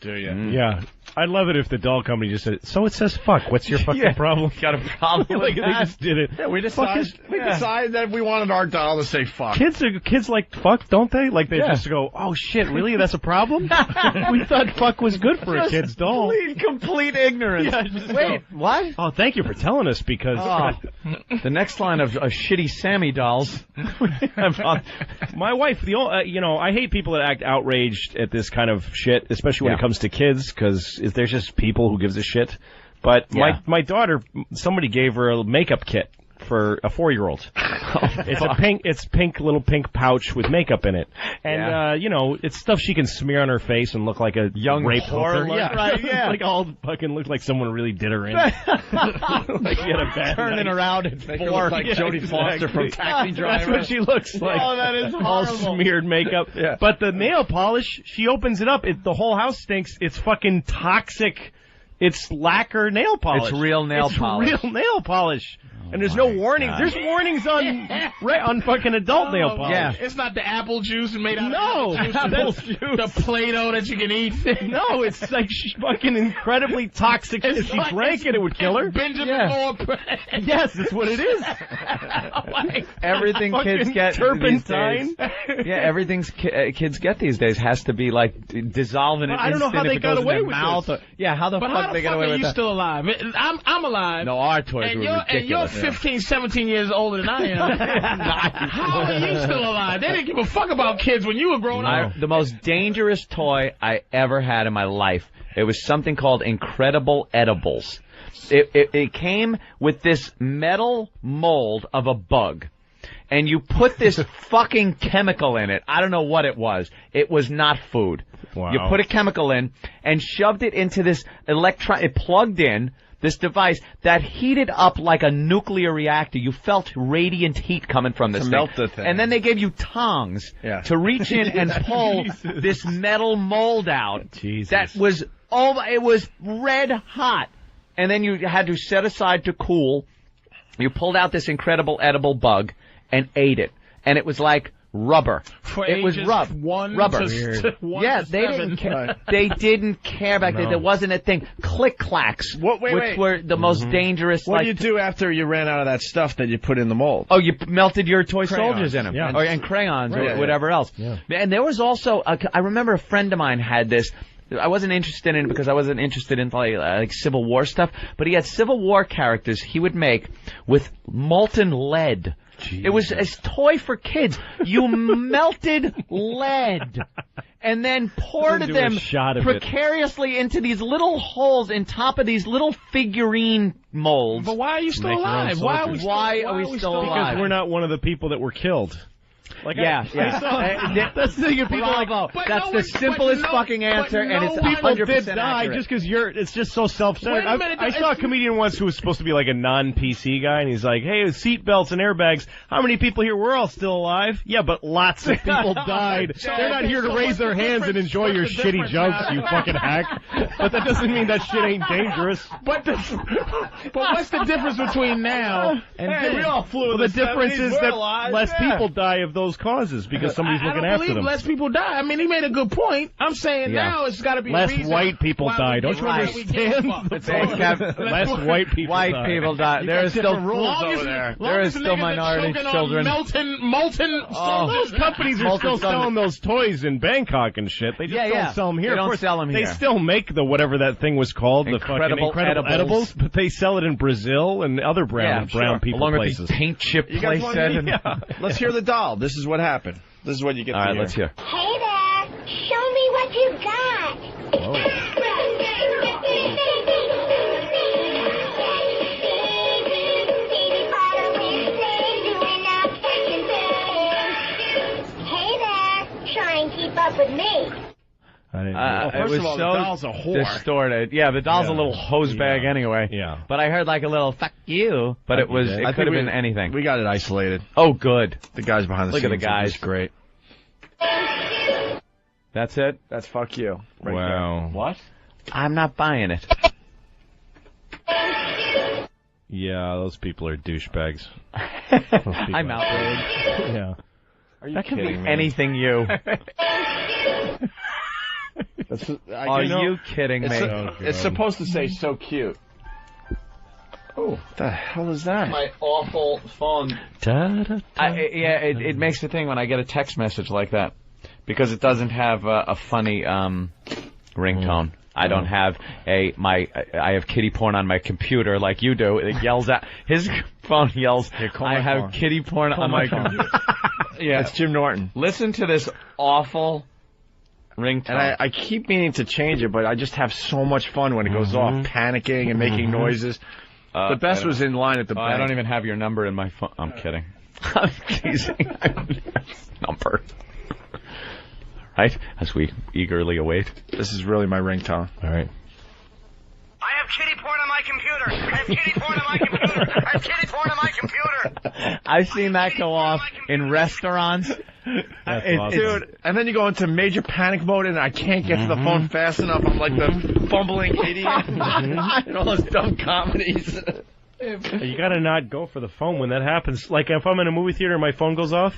Do you? Yeah. I'd love it if the doll company just said, so it says fuck. What's your fucking problem? Got a problem with They just did it. Yeah, we decided that we wanted our doll to say fuck. Kids like fuck, don't they? Like they just go, oh shit, really? That's a problem? We thought fuck was good for a kid's doll. Complete ignorance. Wait, what? Oh, thank you for telling us because the next line of shitty Sammy dolls. My wife, I hate people that act outraged at this kind of shit, especially when it comes to kids, because there's just people who gives a shit. But my daughter, somebody gave her a makeup kit for a 4-year-old. It's pink little pink pouch with makeup in it, and you know, it's stuff she can smear on her face and look like a young rape whore. Yeah, like all fucking look like someone really did her in. Like she had a bad turning night. around at 4. Look like Jodie Foster from Taxi Driver. That's what she looks like. Oh, that is all horrible. smeared makeup. Yeah. But the nail polish, she opens it up. The whole house stinks. It's fucking toxic. It's lacquer nail polish. It's real nail polish. It's real nail polish. And there's no warnings. God. There's warnings on fucking adult nail polish. Yeah. It's not the apple juice made out No, of apple juice. the Play-Doh that you can eat. No, it's like fucking incredibly toxic. If she drank it, it would kill her. Benjamin Moore. Yes, that's what it is. Everything kids get turpentine. these days. Yeah, everything kids get these days has to be like dissolve in an I don't know instant how if they it got goes in away their with mouth. this. Yeah, how the But fuck how they the get fuck away are with you that? still alive? I'm alive. No, our toys And were you're ridiculous. 15, 17 years older than I am. How are you still alive? They didn't give a fuck about kids when you were growing up. The most dangerous toy I ever had in my life. It was something called Incredible Edibles. It came with this metal mold of a bug. And you put this fucking chemical in it. I don't know what it was. It was not food. Wow. You put a chemical in and shoved it into this it plugged in this device that heated up like a nuclear reactor. You felt radiant heat coming from this To thing. melt the thing. And then they gave you tongs to reach in and pull this metal mold out. Jesus. That was it was red hot. And then you had to set aside to cool. You pulled out this incredible edible bug and ate it. And it was like rubber. It was rubber. Yeah, they didn't care. They didn't care back then. There wasn't a thing. Click clacks, which were the most dangerous. What do you do after you ran out of that stuff that you put in the mold? Oh, you melted your toy Crayons. soldiers in them, Yeah. and crayons or whatever else. Yeah. And there was also, I remember a friend of mine had this. I wasn't interested in it because I wasn't interested in like Civil War stuff, but he had Civil War characters he would make with molten lead. Jesus. It was a toy for kids. You melted lead and then poured them precariously into these little holes in top of these little figurine molds. But why are you still alive? Why are we still alive? Because we're not one of the people that were killed. Like that's the thing. People like, that's the simplest fucking answer, and it's 100% did die accurate. just because it's just so self-centered. Wait a minute, I saw a comedian once who was supposed to be like a non-PC guy, and he's like, "Hey, seatbelts and airbags. How many people here? We're all still alive. Yeah, but lots of people died. They're not here to raise their hands and enjoy your shitty jokes, you fucking hack. But that doesn't mean that shit ain't dangerous. But what's the difference between now and then? We all flew. Well, the difference is that less people die of those causes because somebody's looking after them. I don't believe less people die. I mean, he made a good point. I'm saying now it's got to be less a reason white people die. Don't you understand? Less white people die. White people die. There are still rules over there. There is still minority children. Molten. Those companies are still selling those toys in Bangkok and shit. They just don't sell them here. They don't sell them here. They still make the whatever that thing was called, the fucking Incredible Edibles, but they sell it in Brazil and other brown people along places. With these paint chip places. Let's hear the doll. This is what happened. This is what you get. All right, let's hear. Hey there, show me what you got. Hey there, try and keep up with me. First it was of all, so the doll's a whore. distorted. Yeah, the doll's a little hose bag anyway. Yeah. But I heard like a little "fuck you," but it could have been anything. We got it isolated. Oh, good. The guys behind the Look scenes. at the guys. Great. That's it. That's fuck you. Right Wow. there. What? I'm not buying it. Yeah, those people are douchebags. I'm outraged. Yeah. Are you That could be kidding me? anything you. Are you know, you kidding me? It's supposed to say so cute. Oh, what the hell is that? My awful phone. It makes the thing when I get a text message like that because it doesn't have a funny ringtone. I don't have I have kitty porn on my computer like you do. It yells out. His phone yells. I have kitty porn on my computer. Yeah, it's Jim Norton. Listen to this awful ringtone. And I keep meaning to change it, but I just have so much fun when it goes off, panicking and making noises. The best was in line at the bank. I don't even have your number in my phone. I'm kidding. I'm teasing. Number. Right? As we eagerly await. This is really my ringtone. All right. I have kitty porn on my computer. I have kitty porn on my computer. I have kitty porn on my computer. I've seen that go off in restaurants. Awesome. Dude, and then you go into major panic mode and I can't get to the phone fast enough. I'm like the fumbling idiot. And all those dumb comedies. You gotta not go for the phone when that happens. Like, if I'm in a movie theater and my phone goes off,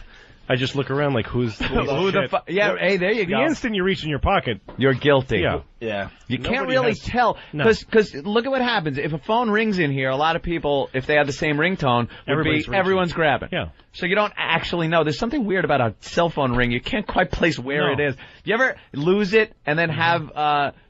I just look around like, who the yeah, hey, there you go. The instant you reach in your pocket, you're guilty. Yeah. You can't really tell. Because look at what happens. If a phone rings in here, a lot of people, if they have the same ringtone, everyone's grabbing. Yeah. So you don't actually know. There's something weird about a cell phone ring. You can't quite place where it is. You ever lose it and then have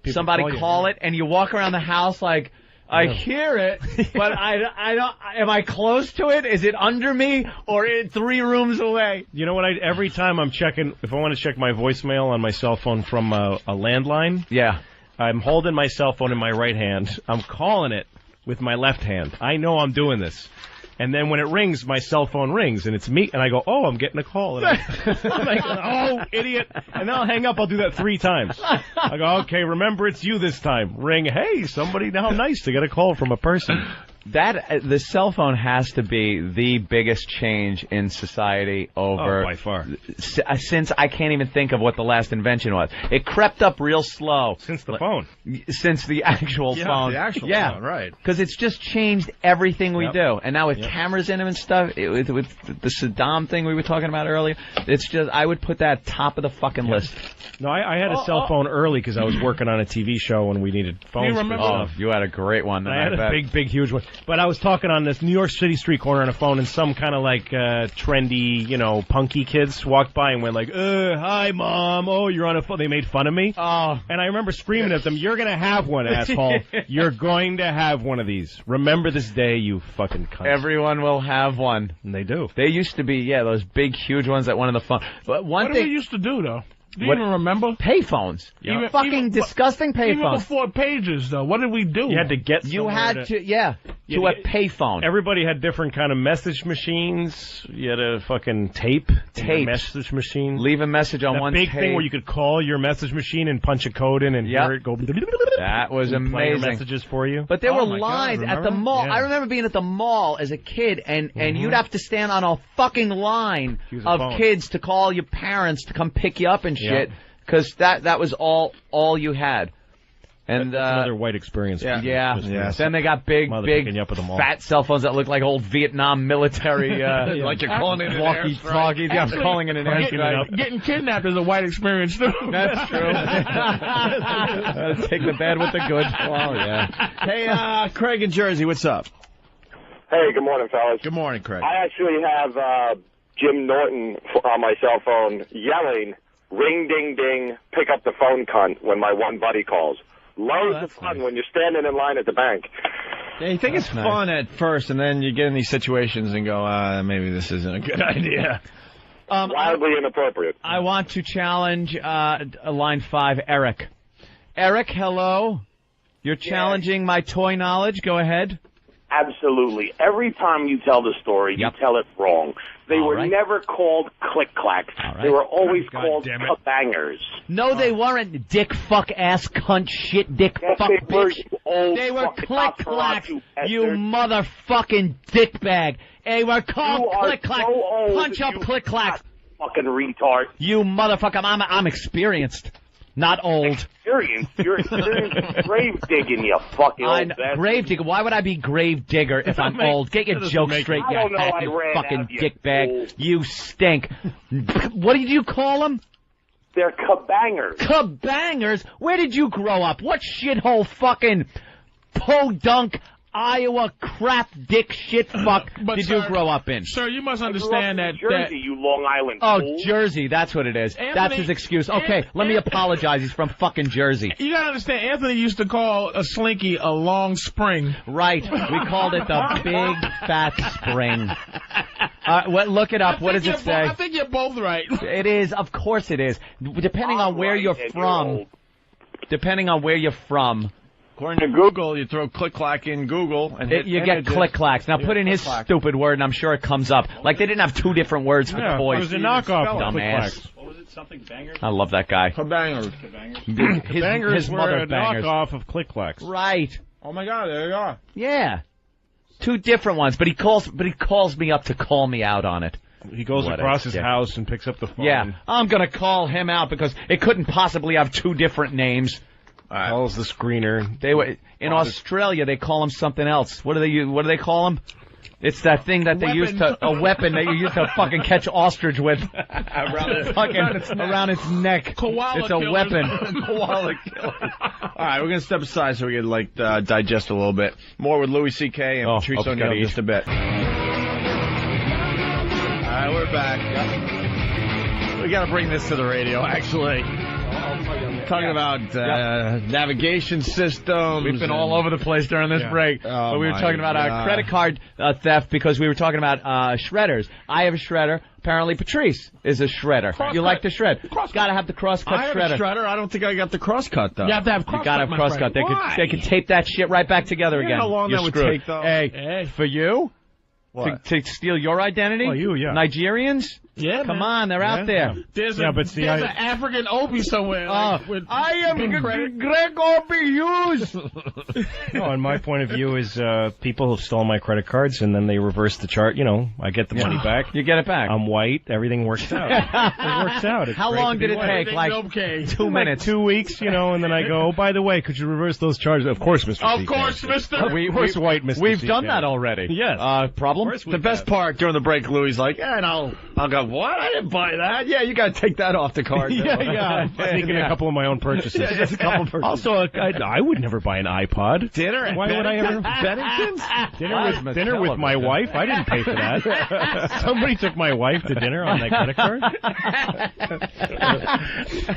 somebody call it and you walk around the house like, I hear it, but I don't. Am I close to it? Is it under me or 3 rooms away? You know what? Every time I'm checking, if I want to check my voicemail on my cell phone from a landline, I'm holding my cell phone in my right hand. I'm calling it with my left hand. I know I'm doing this. And then when it rings, my cell phone rings, and it's me, and I go, oh, I'm getting a call. And I'm like, oh, idiot. And then I'll hang up. I'll do that 3 times. I go, okay, remember it's you this time. Ring, hey, somebody, how nice to get a call from a person. The cell phone has to be the biggest change in society over... Oh, by far. Since I can't even think of what the last invention was. It crept up real slow. Since the phone. Since the actual phone. The actual phone, right. Because it's just changed everything we do. And now with cameras in them and stuff, with the Saddam thing we were talking about earlier, it's just, I would put that top of the fucking list. No, I had a cell phone early because I was working on a TV show and we needed phones. You remember? Oh, you had a great one. I had a big, huge one. But I was talking on this New York City street corner on a phone, and some kind of like trendy, punky kids walked by and went like, hi, Mom. Oh, you're on a phone. They made fun of me. Oh. And I remember screaming at them, you're going to have one, asshole. You're going to have one of these. Remember this day, you fucking cunt. Everyone will have one. And they do. They used to be, those big, huge ones that went in the phone. But what did we used to do, though? Do you even remember? Payphones. Yeah. Fucking disgusting payphones. Even before pages, though. What did we do? You had to get You had to a payphone. Everybody had different kind of message machines. You had a fucking tape message machine. Leave a message on one big thing where you could call your message machine and punch a code in and hear it go. That was amazing. Play your messages for you. But there were lines at the mall. Yeah. I remember being at the mall as a kid, and you'd have to stand on a fucking line of kids to call your parents to come pick you up and shit, because that was all you had. And that's another white experience. Yeah. Then they got big fat cell phones that look like old Vietnam military. Like you're calling it an walkie-talkies. Yeah, I'm calling it an airstrike. Getting kidnapped is a white experience too. That's true. Take the bad with the good. Well, yeah. Hey, Craig in Jersey, what's up? Hey, good morning, fellas. Good morning, Craig. I actually have Jim Norton on my cell phone yelling, ring, ding, ding, pick up the phone, cunt, when my one buddy calls. Loads of fun when you're standing in line at the bank. Yeah, you think it's fun at first, and then you get in these situations and go, maybe this isn't a good idea. Wildly inappropriate. I want to challenge line 5, Eric. Eric, hello. You're challenging my toy knowledge. Go ahead. Absolutely. Every time you tell the story, you tell it wrong. They were never called click-clacks. They were always called kabangers. No, they weren't. Dick, fuck, ass, cunt, shit, dick, fuck, bitch. They were click-clacks, you motherfucking dickbag. They were called click-clacks. Punch up click-clacks. Fucking retard. You motherfucker. I'm experienced. Not old. Experience? You're experienced grave digging, you fucking old bastard. Grave digger? Why would I be grave digger if I'm old? Get your joke straight, you fucking dickbag. You stink. What did you call them? They're kabangers. Kabangers? Where did you grow up? What shithole fucking podunk Iowa crap dick shit fuck did you grow up in? Sir, you must understand that Jersey, you Long Island fool. Jersey, that's what it is. Anthony, that's his excuse. Okay, let me apologize. He's from fucking Jersey. You gotta understand, Anthony used to call a slinky a long spring. Right. We called it the big fat spring. Look it up. What does it say? I think you're both right. It is. Of course it is. Depending on where you're from. According to Google, you throw click-clack in Google and hit you get click-clacks. Now put in his stupid word, and I'm sure it comes up. Like they didn't have 2 different words for toys. It was a knockoff of Dumbass. What was it? Something bangers? I love that guy. Bangers. Bangers were mother a bangers. knockoff of click-clacks. Right. Oh my God, there you are. Yeah. 2 different ones, but he calls me up to call me out on it. He goes across his house and picks up the phone. Yeah, I'm going to call him out because it couldn't possibly have 2 different names. Calls the screener. In Australia, they call him something else. What do they call him? It's that thing that they used to, a weapon that you used to fucking catch ostrich with. around its neck. Koala it's a killers. weapon. Koala killer. All right, we're going to step aside so we can digest a little bit. More with Louis C.K. and Patrice O'Neill in just a bit. All right, we're back. We got to bring this to the radio, actually. Talking about navigation systems. We've been all over the place during this break. But we were talking about our credit card theft because we were talking about shredders. I have a shredder. Apparently Patrice is a shredder. You like to shred. Got to have the crosscut I have shredder. a shredder. I don't think I got the crosscut, though. You have to have crosscut. You got to have crosscut. They could tape that shit right back together again. How long that would take, though? Hey, for you? To steal your identity? Oh, yeah. Nigerians? Yeah, Come on, they're out there. There's an African Opie somewhere. I am Greg Opie Hughes. No, and my point of view is people have stolen my credit cards and then they reverse the chart. You know, I get the money back. You get it back. I'm white. Everything works out. It works out. It's How long did it take? Like 2 minutes. 2 weeks, and then I go, oh, by the way, could you reverse those charges? Of course, Mr. Of course, Mr. Of course, white Mr. We've done that already. Yes. Problem? The best part during the break, Louis like, and I'll go, what? I didn't buy that. Yeah, you got to take that off the card. Yeah. Sneaking a couple of my own purchases. Just a couple of purchases. Also, I would never buy an iPod. Dinner? Why would I ever? Bennington's? Dinner with my wife? I didn't pay for that. Somebody took my wife to dinner on that credit card.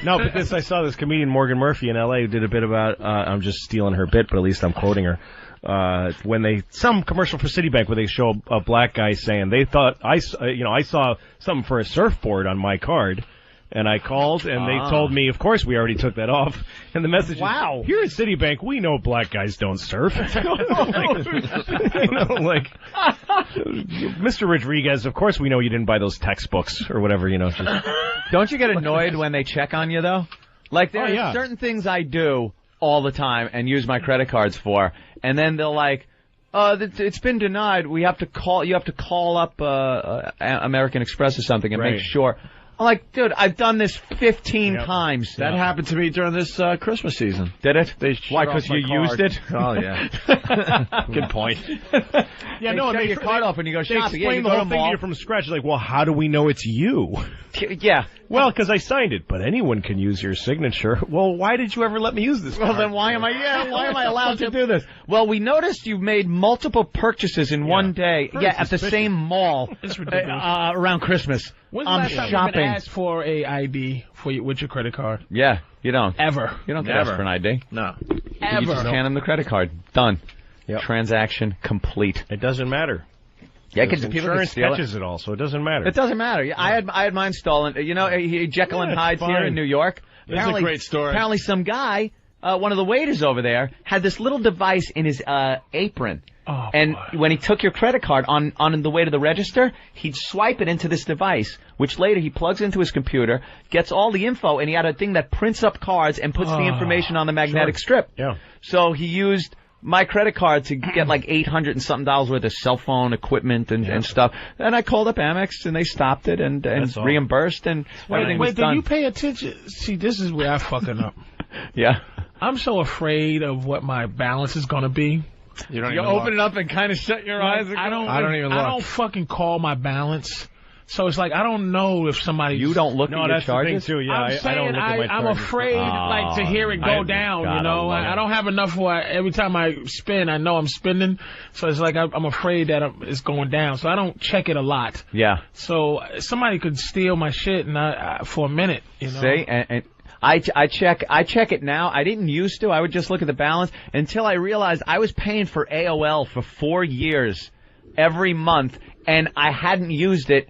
No, but I saw this comedian Morgan Murphy in L.A. who did a bit about, I'm just stealing her bit, but at least I'm quoting her. Some commercial for Citibank where they show a black guy saying they thought I saw something for a surfboard on my card, and I called and they told me, of course we already took that off. And the message is, here at Citibank we know black guys don't surf. Mr. Rodriguez, of course we know you didn't buy those textbooks or whatever. Don't you get annoyed when they check on you though? Like there are certain things I do all the time and use my credit cards for, and then they'll like, it's been denied. You have to call up American Express or something and make sure. I'm like, dude, I've done this 15 times. That happened to me during this Christmas season. Did it? Why? Because you used it? Oh yeah. Good point. Yeah, no, they your card off and you go shopping. They explain the whole thing to you from scratch. Like, well, how do we know it's you? Yeah. Well, because I signed it, but anyone can use your signature. Well, why did you ever let me use this card? Well, then why am I allowed to do this? Well, we noticed you made multiple purchases in one day. At the same mall. It's ridiculous. Around Christmas. When's the last time you've been asked for a ID with your credit card? Yeah, you don't. Ever. You don't get asked for an ID. No. Ever. You just hand them the credit card. Done. Yep. Transaction complete. It doesn't matter. Yeah, because insurance catches it all, so it doesn't matter. It doesn't matter. Yeah, I had mine stolen. Jekyll and Hyde's here in New York. It's a great story. Apparently some guy, one of the waiters over there, had this little device in his apron. Oh, and boy. when he took your credit card on the way to the register, he'd swipe it into this device, which later he plugs into his computer, gets all the info, and he had a thing that prints up cards and puts the information on the magnetic strip. Yeah. So he used my credit card to get like $800 and something worth of cell phone equipment and stuff. And I called up Amex and they stopped it and reimbursed and everything was done. Did you pay attention? See, this is where I fucking up. Yeah. I'm so afraid of what my balance is going to be. You open it up and kind of shut your eyes. I don't fucking call my balance. So it's like I don't know if somebody. You don't look at your charges? The thing too. Yeah, I don't look at my charges. I'm afraid to hear it go down. I don't have enough for every time I spend. I know I'm spending, so it's like I'm afraid that it's going down. So I don't check it a lot. Yeah. So somebody could steal my shit and for a minute. See, and I check it now. I didn't used to. I would just look at the balance until I realized I was paying for AOL for 4 years every month, and I hadn't used it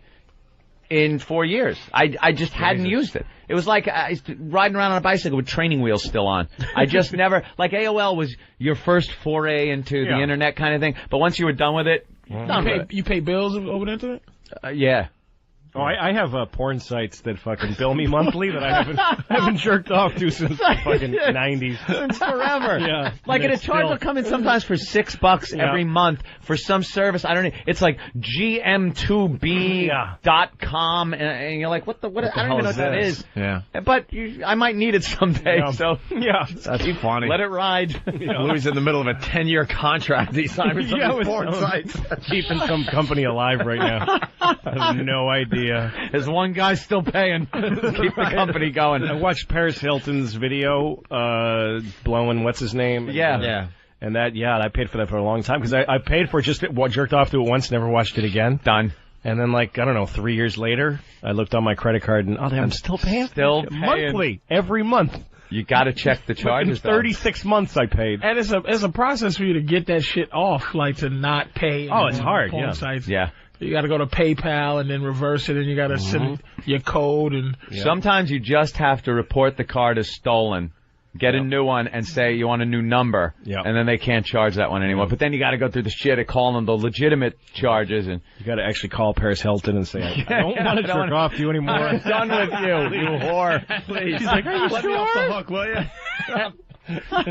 in 4 years. I just hadn't used it. It was like riding around on a bicycle with training wheels still on. I just never, like AOL was your first foray into the internet kind of thing, but once you were done with it, you pay bills over the internet? Yeah. Oh, I have porn sites that fucking bill me monthly that I haven't jerked off to since the fucking 90s. Since forever. Yeah. Like, and a charge will come in sometimes for $6 every month for some service. I don't know. It's like gm2b.com, and you're like, what I don't even know what that is. Yeah. But I might need it someday, so. Yeah. That's funny. Let it ride. Louis in the middle of a 10-year contract. He signed with some porn sites. Keeping some company alive right now. I have no idea. There's one guy still paying. Keep the company going. I watched Paris Hilton's video, blowing what's his name? Yeah. And that, I paid for that for a long time because I paid for it, just jerked off to it once, never watched it again. Done. And then, 3 years later, I looked on my credit card and I'm still paying. Monthly, every month. You got to check the charges. 36 months I paid. And it's a process for you to get that shit off, like to not pay. Oh, it's hard. Porn sites. Yeah. You got to go to PayPal and then reverse it, and you got to send your code. And sometimes you just have to report the card as stolen, get a new one, and say you want a new number, and then they can't charge that one anymore. But then you got to go through the shit of calling them the legitimate charges, and you got to actually call Paris Hilton and say, I don't want to jerk off to you anymore. I'm done with you whore. Please. She's like, are you Let me off the hook, will you?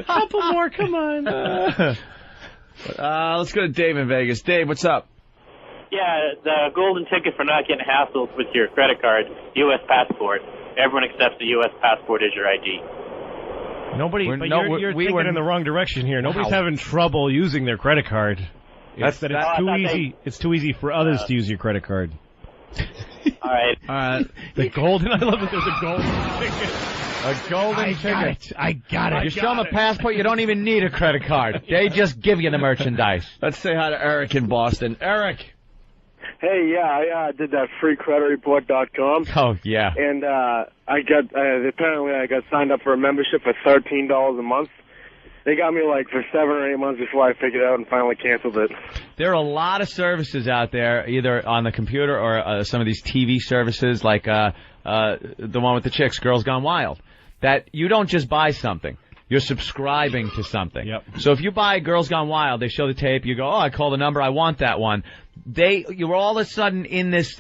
Couple more, come on. Let's go to Dave in Vegas. Dave, what's up? Yeah, the golden ticket for not getting hassled with your credit card, U.S. passport. Everyone accepts the U.S. passport as your ID. You're thinking in the wrong direction here. Nobody's having trouble using their credit card. It's too easy. It's too easy for others to use your credit card. All right. The golden. I love that there's a golden ticket. A golden ticket. I got it. You show them a passport, you don't even need a credit card. They just give you the merchandise. Let's say hi to Eric in Boston. Eric. Hey, I did that freecreditreport.com. Oh, yeah. And apparently I got signed up for a membership for $13 a month. They got me for 7 or 8 months before I figured it out and finally canceled it. There are a lot of services out there, either on the computer or some of these TV services, like the one with the chicks, Girls Gone Wild, that you don't just buy something. You're subscribing to something. Yep. So if you buy Girls Gone Wild, they show the tape, you go, I call the number, I want that one. You're all of a sudden in this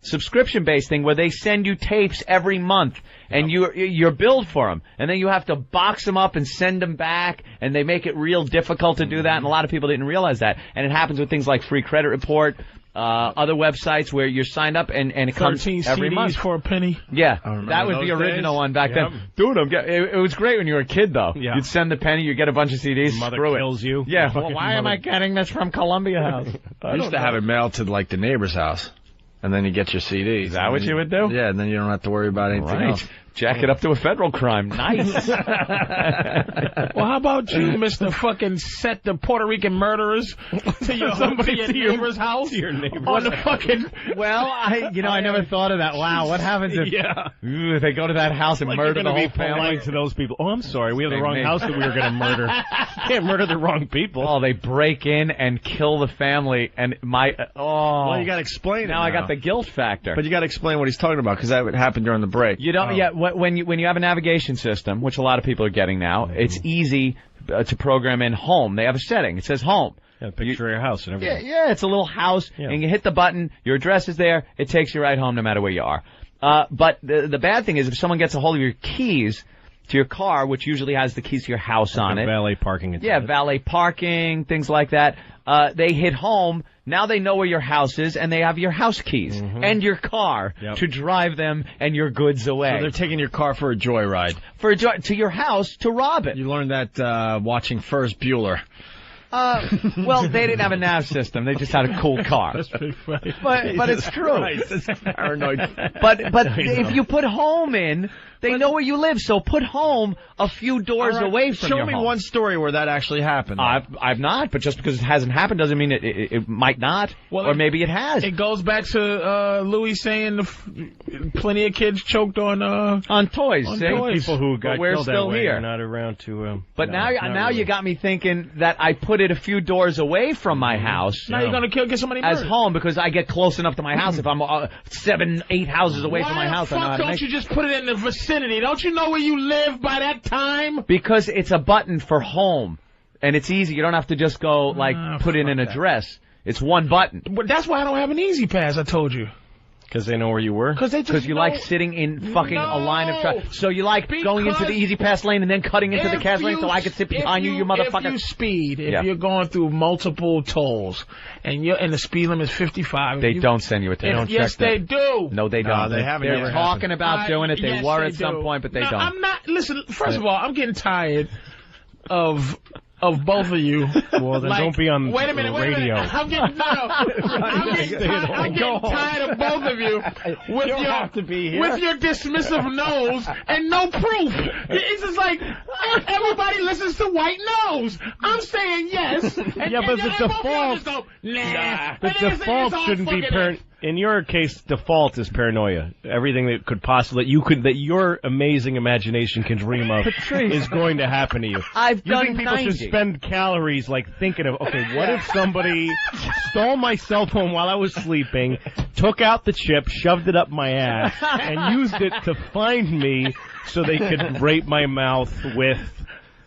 subscription-based thing where they send you tapes every month, and you're billed for them. And then you have to box them up and send them back, and they make it real difficult to do that, and a lot of people didn't realize that. And it happens with things like Free Credit Report, other websites where you're signed up and it comes every month for a penny. Yeah, that was the original one back then. Dude, it was great when you were a kid, though. Yeah. You'd send the penny, you get a bunch of CDs. Mother screw kills you. Yeah, well, why am I getting this from Columbia House? I used to have it mailed to the neighbor's house, and then you get your CDs. Is that what you would do? Yeah, and then you don't have to worry about anything else. Jack it up to a federal crime. Nice. Well, how about you, Mr. Fucking set the Puerto Rican murderers to your neighbor's house? To your neighbor's on the fucking. Well, I never thought of that. Wow, what happens if they go to that house and murder the whole family? To those people. Oh, I'm sorry, we have the wrong house that we were going to murder. You can't murder the wrong people. Oh, they break in and kill the family, and well, you got to explain it. Now I got the guilt factor. But you got to explain what he's talking about because that happened during the break. You don't. Yeah. When you have a navigation system, which a lot of people are getting now, it's easy to program in home. They have a setting. It says home. Yeah, picture of your house and everything. Yeah, it's a little house, and you hit the button, your address is there, it takes you right home no matter where you are. But the bad thing is if someone gets a hold of your keys to your car, which usually has the keys to your house on it. Valet parking. Yeah, valet parking, things like that. They hit home. Now they know where your house is, and they have your house keys and your car to drive them and your goods away. So they're taking your car for a joyride. To your house to rob it. You learned that watching Ferris Bueller. Well, they didn't have a nav system. They just had a cool car. That's pretty funny. But it's true. It's paranoid. But if you put home in, they know where you live. So put home a few doors away from your home. Show me one story where that actually happened. I've not, but just because it hasn't happened doesn't mean it might not. Well, or maybe it has. It goes back to Louis saying plenty of kids choked on toys. Toys. People who got we're killed still that way here. are not around to. But now you got me thinking that I put put it a few doors away from my house. Now you're going to get somebody as murdered. home because I get close enough to my house. If I'm 7, 8 houses away from my house, I know how to don't make you just put it in the vicinity? Don't you know where you live by that time? Because it's a button for home, and it's easy. You don't have to just go, put in an address. It's one button. But that's why I don't have an Easy Pass, I told you. Because they know where you were? Because you like sitting in fucking a line of traffic. So you like going into the Easy Pass lane and then cutting into the cash lane so I can sit behind you motherfucker. If you speed, if you're going through multiple tolls, and the speed limit is 55. They don't send you a ticket. Yes, they do. No, they don't. They haven't. They're talking about doing it. They were at some point, but they don't. I'm not. Listen, first of all, I'm getting tired of both of you. Well, then don't be on wait a minute, radio. I'm getting tired of both of you with your dismissive nose and no proof. It's just like everybody listens to White Nose. I'm saying yes. And, but the default, the default shouldn't be in your case, default is paranoia. Everything that could possibly that your amazing imagination can dream of is going to happen to you. You think people should spend calories thinking of, okay, what if somebody stole my cell phone while I was sleeping, took out the chip, shoved it up my ass, and used it to find me so they could rape my mouth with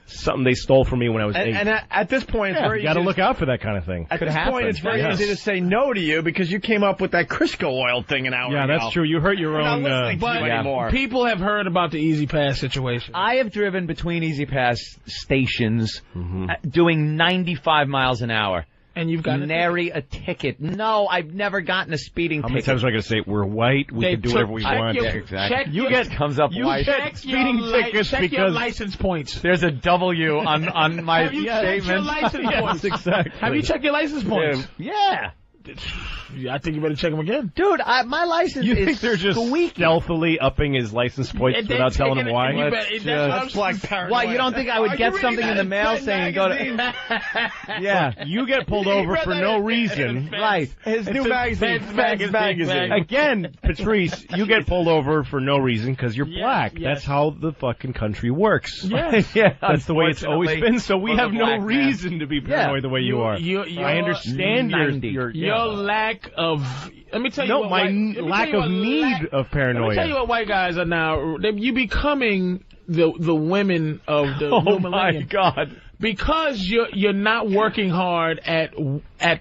something they stole from me when I was 8. And at this point, it's very easy. You got to look out for that kind of thing. At this point, it's very easy to say no to you because you came up with that Crisco oil thing an hour ago. Yeah, that's true. You hurt your own. But people have heard about the Easy Pass situation. I have driven between Easy Pass stations doing 95 miles an hour. And you've got nary a ticket. No, I've never gotten a speeding ticket. How many times am I going to say, we're white, we can do whatever we want? Exactly. You get speeding tickets because your license points. There's a W on my statement. Checked your license points? Exactly. Have you checked your license points? Yeah. I think you better check them again. Dude, my license you is think they're just stealthily upping his license points without telling him why? That's black paranoia. Why, you don't think I would get something in the mail saying go to... Yeah, you get pulled over for no reason. Right. His new magazine. Again, Patrice, you get pulled over for no reason because you're black. Yes. That's how the fucking country works. Yes. Yeah, that's the way it's always been, so we have no reason to be paranoid the way you are. I understand your lack of... Let me tell you what... my lack of need of paranoia. Let me tell you what white guys are now. You becoming the women of the new millennium. Oh, my God. Because you're not working hard at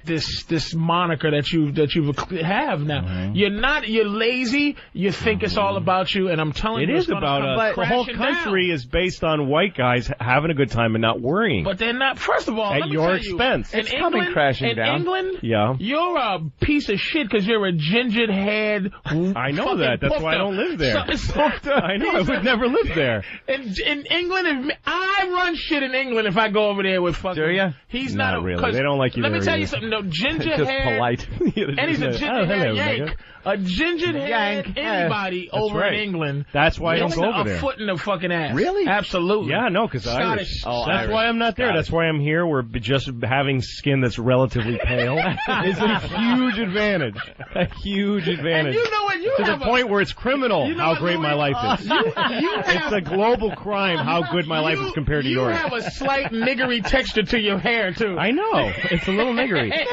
this moniker that you have now. You're lazy. You think it's all about you, and I'm telling you, it is about us. The whole country is based on white guys having a good time and not worrying. But they're not. First of all, at your expense, it's coming crashing down. In England, you're a piece of shit because you're a ginger-haired. I know that. That's why I don't live there. I know. I would never live there. In England, I run shit in England if I go over there with fucking... Do you? He's not really. They don't like you. Let me tell you something. No, ginger just hair. Polite. And he's a ginger hair yank. A ginger hair anybody over in England. That's why I don't go over there. A foot in the fucking ass. Really? Absolutely. Yeah, no, because Irish. Oh, that's why I'm not there. That's why I'm here. We're just having skin that's relatively pale is a huge advantage. A huge advantage. And you know what? To the point where it's criminal how great my life is. It's a global crime how good my life is compared to yours. You have a slight niggery texture to your hair, too. I know. It's a little niggery. It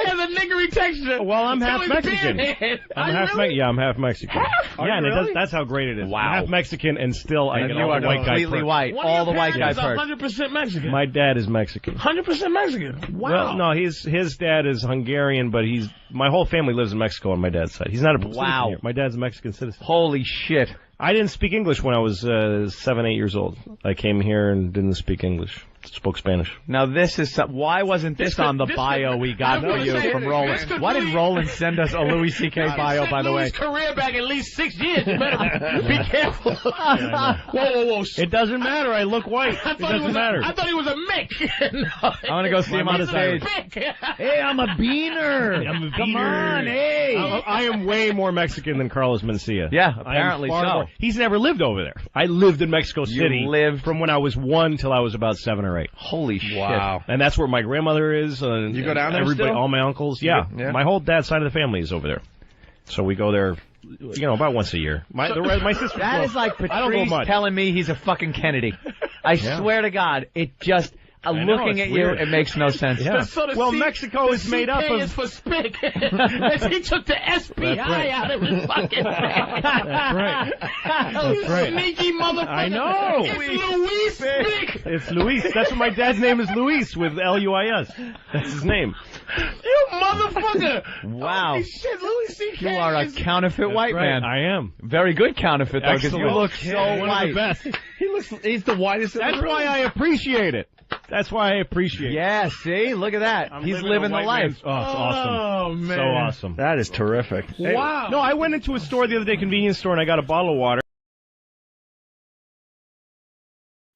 has a niggery texture. Well, I'm half Mexican. I'm half Mexican. And that's how great it is. Wow. I'm half Mexican and still I get all the white guy completely white. All the white guys are 100% Mexican. My dad is Mexican. 100% Mexican. Wow. Well, no, his dad is Hungarian, but my whole family lives in Mexico on my dad's side. He's not a citizen here. My dad's a Mexican citizen. Holy shit. I didn't speak English when I was 7, 8 years old. I came here and didn't speak English. Spoke Spanish. Now this is why wasn't this on the bio we got for you from Roland? Why did Roland send us a Louis C.K. bio, by the way? Louis' career back at least 6 years. You better be careful. Whoa. It doesn't matter. I look white. It doesn't matter. I thought he was a Mick. No, I want to go see him on the stage. Hey, I'm a beaner. Come on, hey. I am way more Mexican than Carlos Mencia. Yeah, apparently so. He's never lived over there. I lived in Mexico City. You lived from when I was 1 till I was about 7 or 8. Holy shit. Wow. And that's where my grandmother is. You go down there everybody, still? All my uncles. Yeah. My whole dad's side of the family is over there. So we go there, about once a year. My sister. That is like Patrice telling me he's a fucking Kennedy. I swear to God, looking at you, it makes no sense. Yeah. So well, Mexico is made up of... is for spick. He took the SPI out of his fucking name. That's right. That's right. Sneaky motherfucker. I know. It's Luis Spick. It's Luis. That's what my dad's name is, Luis, with Luis. That's his name. You motherfucker. Wow. Holy shit, Louis C.K. You are a counterfeit white man. I am. Very good counterfeit, though, because you look so one white. Of the best. He's the whitest. That's why I appreciate it. That's why I appreciate it. Yeah, see? Look at that. He's living the life. Oh, it's awesome. Oh, man. So awesome. That is terrific. Wow. No, I went into a store the other day, convenience store, and I got a bottle of water.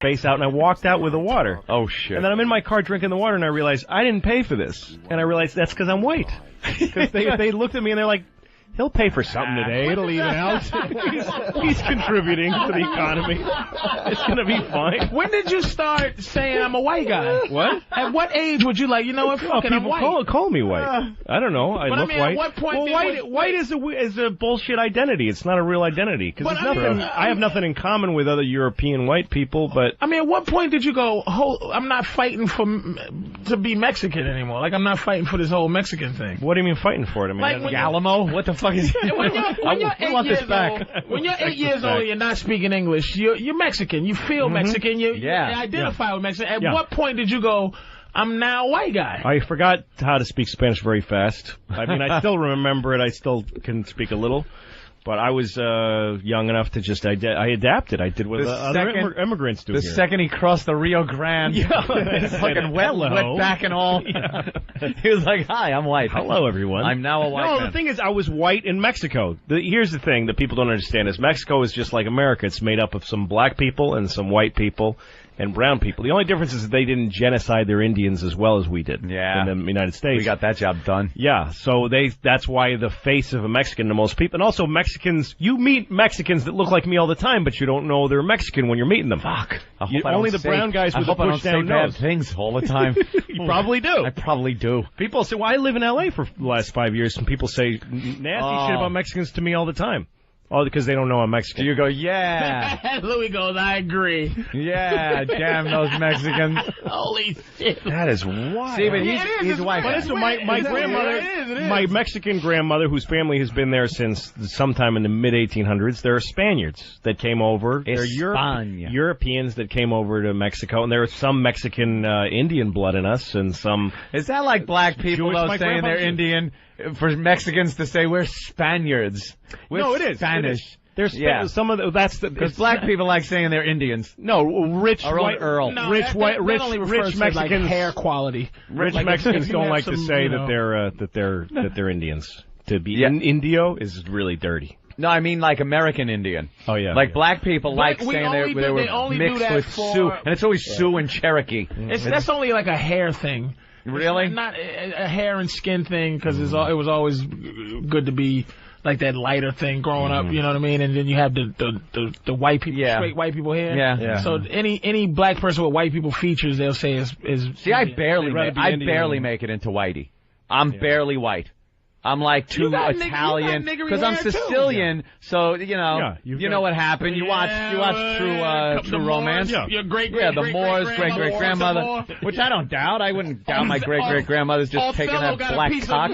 Face out, and I walked out with the water. Oh, shit. And then I'm in my car drinking the water, and I realized I didn't pay for this. And I realized that's because I'm white. Because they looked at me, and they're like, he'll pay for something today. It'll even out. He's contributing to the economy. It's going to be fine. When did you start saying I'm a white guy? What? At what age would you like, you know what, fucking I'm white? People call me white. I don't know. I look white. At what point white is a bullshit identity. It's not a real identity. Because I have nothing in common with other European white people, but... I mean, at what point did you go, I'm not fighting to be Mexican anymore? Like, I'm not fighting for this whole Mexican thing. What do you mean fighting for it? I mean, like Alamo? What the fuck is it? When you're 8 years old and you're not speaking English, you're Mexican. You feel Mexican. You identify with Mexican. At what point did you go, I'm now a white guy? I forgot how to speak Spanish very fast. I mean, I still remember it. I still can speak a little. But I was young enough to just I adapted. I did what other immigrants do. The here. second he crossed the Rio Grande, fucking wet back and all, he was like, "Hi, I'm white. Hello, everyone. I'm now a white man." No, the thing is, I was white in Mexico. Here's the thing that people don't understand: is Mexico is just like America. It's made up of some black people and some white people and brown people. The only difference is that they didn't genocide their Indians as well as we did in the United States. We got that job done. Yeah, so that's why the face of a Mexican to most people. And also Mexicans, you meet Mexicans that look like me all the time, but you don't know they're Mexican when you're meeting them. Fuck. Only the brown guys with the push down nose. Bad things all the time. You probably do. I probably do. People say, well, I live in L.A. for the last 5 years, and people say nasty shit about Mexicans to me all the time. Oh, because they don't know I'm Mexican. You go, yeah. Louis goes, I agree. Yeah, damn those Mexicans. Holy shit. That is wild. See, but he's white. But listen, my grandmother, my Mexican grandmother, whose family has been there since sometime in the mid-1800s, there are Spaniards that came over. There are Europeans that came over to Mexico, and there is some Mexican Indian blood in us, and some... Is that like black people, though, saying they're Indian? For Mexicans to say we're Spaniards. No, it is Spanish. There's some of the because black people like saying they're Indians. No, rich white Earl. No, rich Mexicans, like hair quality. Rich Mexicans don't like to say that they're Indians. To be Indio is really dirty. No, I mean like American Indian. Oh yeah. Like black people like saying they were mixed with Sioux, and it's always Sioux and Cherokee. That's only like a hair thing. Really? It's not a hair and skin thing, because it was always good to be like that lighter thing growing up, you know what I mean? And then you have the white people, straight white people here. Yeah. So any black person with white people features, they'll say is See, I barely make it into whitey. I'm barely white. I'm like too Italian because I'm Sicilian, so you know what happened. You watch True Romance. Your the Moors, great grandmother, which I don't doubt. I wouldn't doubt my great grandmother's just taking that black cock.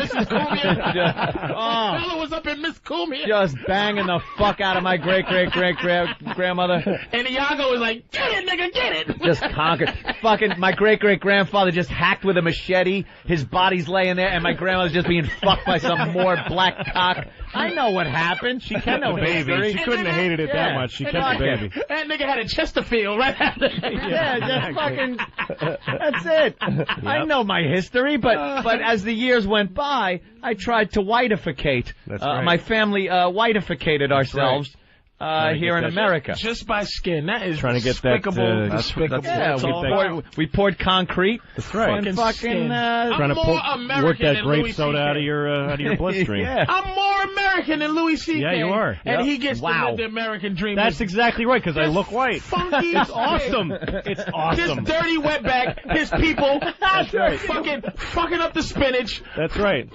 Othello was up in Miss Cumia, just banging the fuck out of my great grandmother. And Iago was like, "Get it, nigga, get it!" Just conquered. Fucking my great grandfather just hacked with a machete. His body's laying there, and my grandmother's just being fucked by some more black cock. I know what happened. She kept the baby. She couldn't have hated it that much. She kept the baby. That nigga had a Chesterfield right after. Just fucking. That's it. Yep. I know my history, but as the years went by, I tried to whiteificate. That's right. My family whiteificated ourselves. Here in America. Just by skin. That is trying to get despicable. We poured concrete. That's right. And fucking trying to work that grape soda out of your bloodstream. I'm more American than Louis C.K. Yeah, you are. And he gets to live the American dream. That's exactly right, because I look white. Funky. It's awesome. It's awesome. This dirty wetback, his people. That's right. Fucking up the spinach. That's right.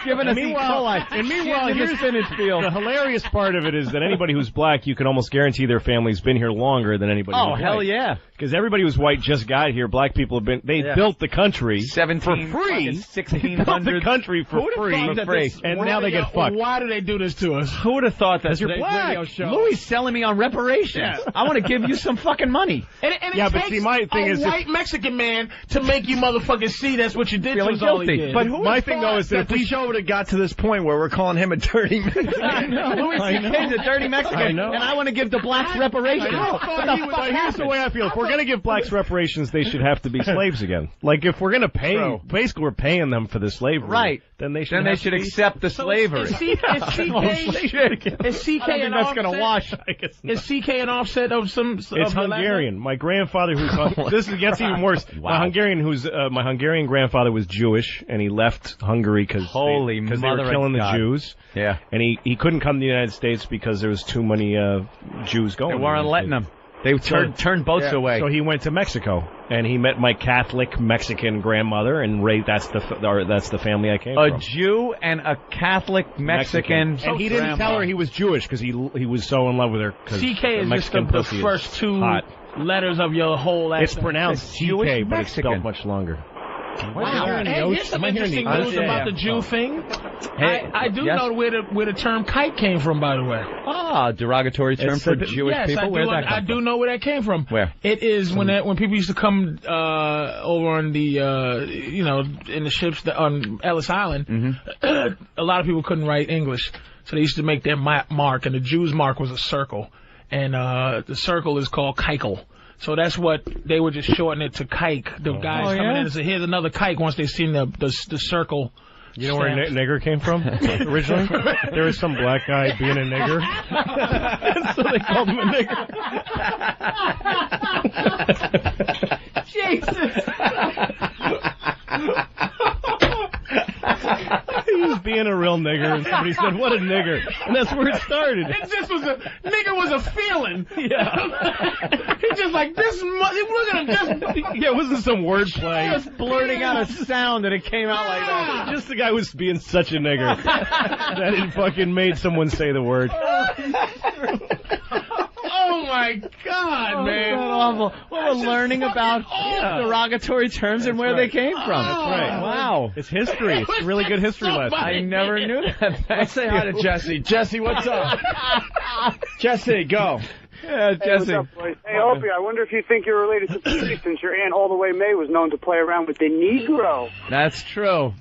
Giving us meanwhile, here's the spinach field. The hilarious part of it is that anybody who's black, you can almost guarantee their family's been here longer than anybody who's hell white. yeah. Because everybody who's white just got here. Black people have been, they built the country for free. 1,600. Built the country for free. And now they get fucked. Why do they do this to us? Who would have thought that you're black. radio show? Louis selling me on reparations. Yeah. I want to give you some fucking money. And it takes my thing is white Mexican man to make you motherfuckers see that's what you did to us all he did. But my thing, though, is that if the show would have got to this point where we're calling him a dirty Mexican. I know. Louis C.K.'s a dirty Mexican, and I want to give the blacks reparations. But here's the way I feel. If we're going to give blacks reparations, they should have to be slaves again. Like, if we're going to pay, basically we're paying them for the slavery. Right. Then they should accept the slavery. Is CK an offset? Is CK an offset of some? It's Hungarian. My grandfather, this gets even worse. Wow. My Hungarian grandfather was Jewish, and he left Hungary because they were killing the Jews. Yeah. And he couldn't come to the United States because there was too many Jews going. They weren't letting him. They turned boats away. So he went to Mexico, and he met my Catholic Mexican grandmother, and that's the family I came from. A Jew and a Catholic Mexican. And he didn't tell her he was Jewish because he was so in love with her. CK is just the first two letters of your whole last It's pronounced CK, but it's spelled much longer. Wow. Hey, here's some interesting news about the Jew thing. Hey, I do know where the term kike came from, by the way. Derogatory term for Jewish people? Where'd that come from? I do know where that came from. Where? It is when people used to come over on the, in the ships on Ellis Island, a lot of people couldn't write English, so they used to make their mark, and the Jew's mark was a circle, and the circle is called kikel. So that's what they would just shorten it to kike. The guys coming in and say, "Here's another kike." Once they seen the circle. You know where nigger came from originally? There was some black guy being a nigger, so they called him a nigger. Jesus. He was being a real nigger, and somebody said, "What a nigger," and that's where it started. It just was nigger was a feeling. Yeah. He's just like this. Look at him. It wasn't some wordplay. Just blurting out a sound, and it came out like that. Just the guy was being such a nigger that it fucking made someone say the word. Oh my God, man! That's awful. Well, we're learning about derogatory terms and where they came from. That's right. Wow, it's history. It's a really good history lesson. I never knew that. Let's say hi to Jesse. Jesse, what's up? Jesse, go. Yeah, Jesse. Hey, what's up, boys? Hey, Opie, I wonder if you think you're related to Petey, since your aunt All the Way May was known to play around with the Negro. That's true.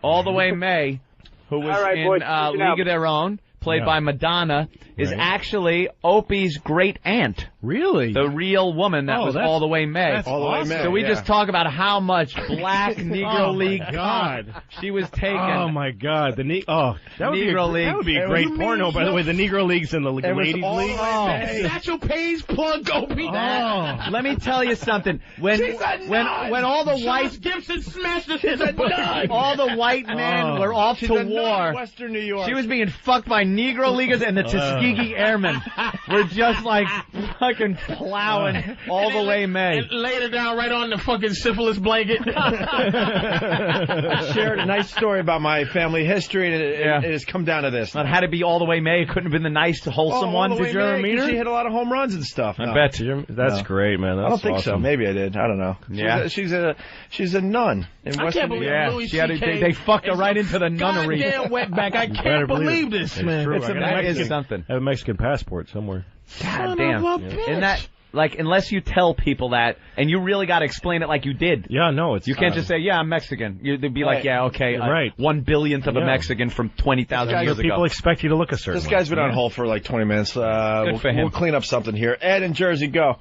All the Way May, who was in League of Their Own, played by Madonna, is actually Opie's great aunt. Really? The real woman that was All the Way May. That's awesome. So we just talk about how much black Negro League she was taken. Oh my God, that Negro League. That would be a great porno, by the way. The Negro Leagues and the Ladies League. Satchel Paige plug Opie. Let me tell you something. When all the white Gibson smashed us in the butt. all the white men were off to war, Western New York. she was being fucked by Negro Leaguers, and the Tuskegee Airmen were just like fucking plowing All the Way May. And laid her down right on the fucking syphilis blanket. I shared a nice story about my family history, and it has come down to this. It had to be All the Way May. It couldn't have been the nice, wholesome one. Did you ever meet her? She hit a lot of home runs and stuff. I bet you. That's great, man. That's I don't think awesome. so. Maybe I did. I don't know. Yeah. She's a nun in Western New York. Louis they fucked her right into the nunnery. Goddamn wetback. I can't believe this, man. That is something. I have a Mexican passport somewhere. God damn. And that, like, unless you tell people that, and you really got to explain it like you did. Yeah, no, it's... You can't just say, yeah, I'm Mexican. They'd be like, yeah, okay, right. 1/1000th of a Mexican from 20,000 years ago. People expect you to look a certain way. This guy's been on hold for like 20 minutes. We'll clean up something here. Ed in Jersey, go.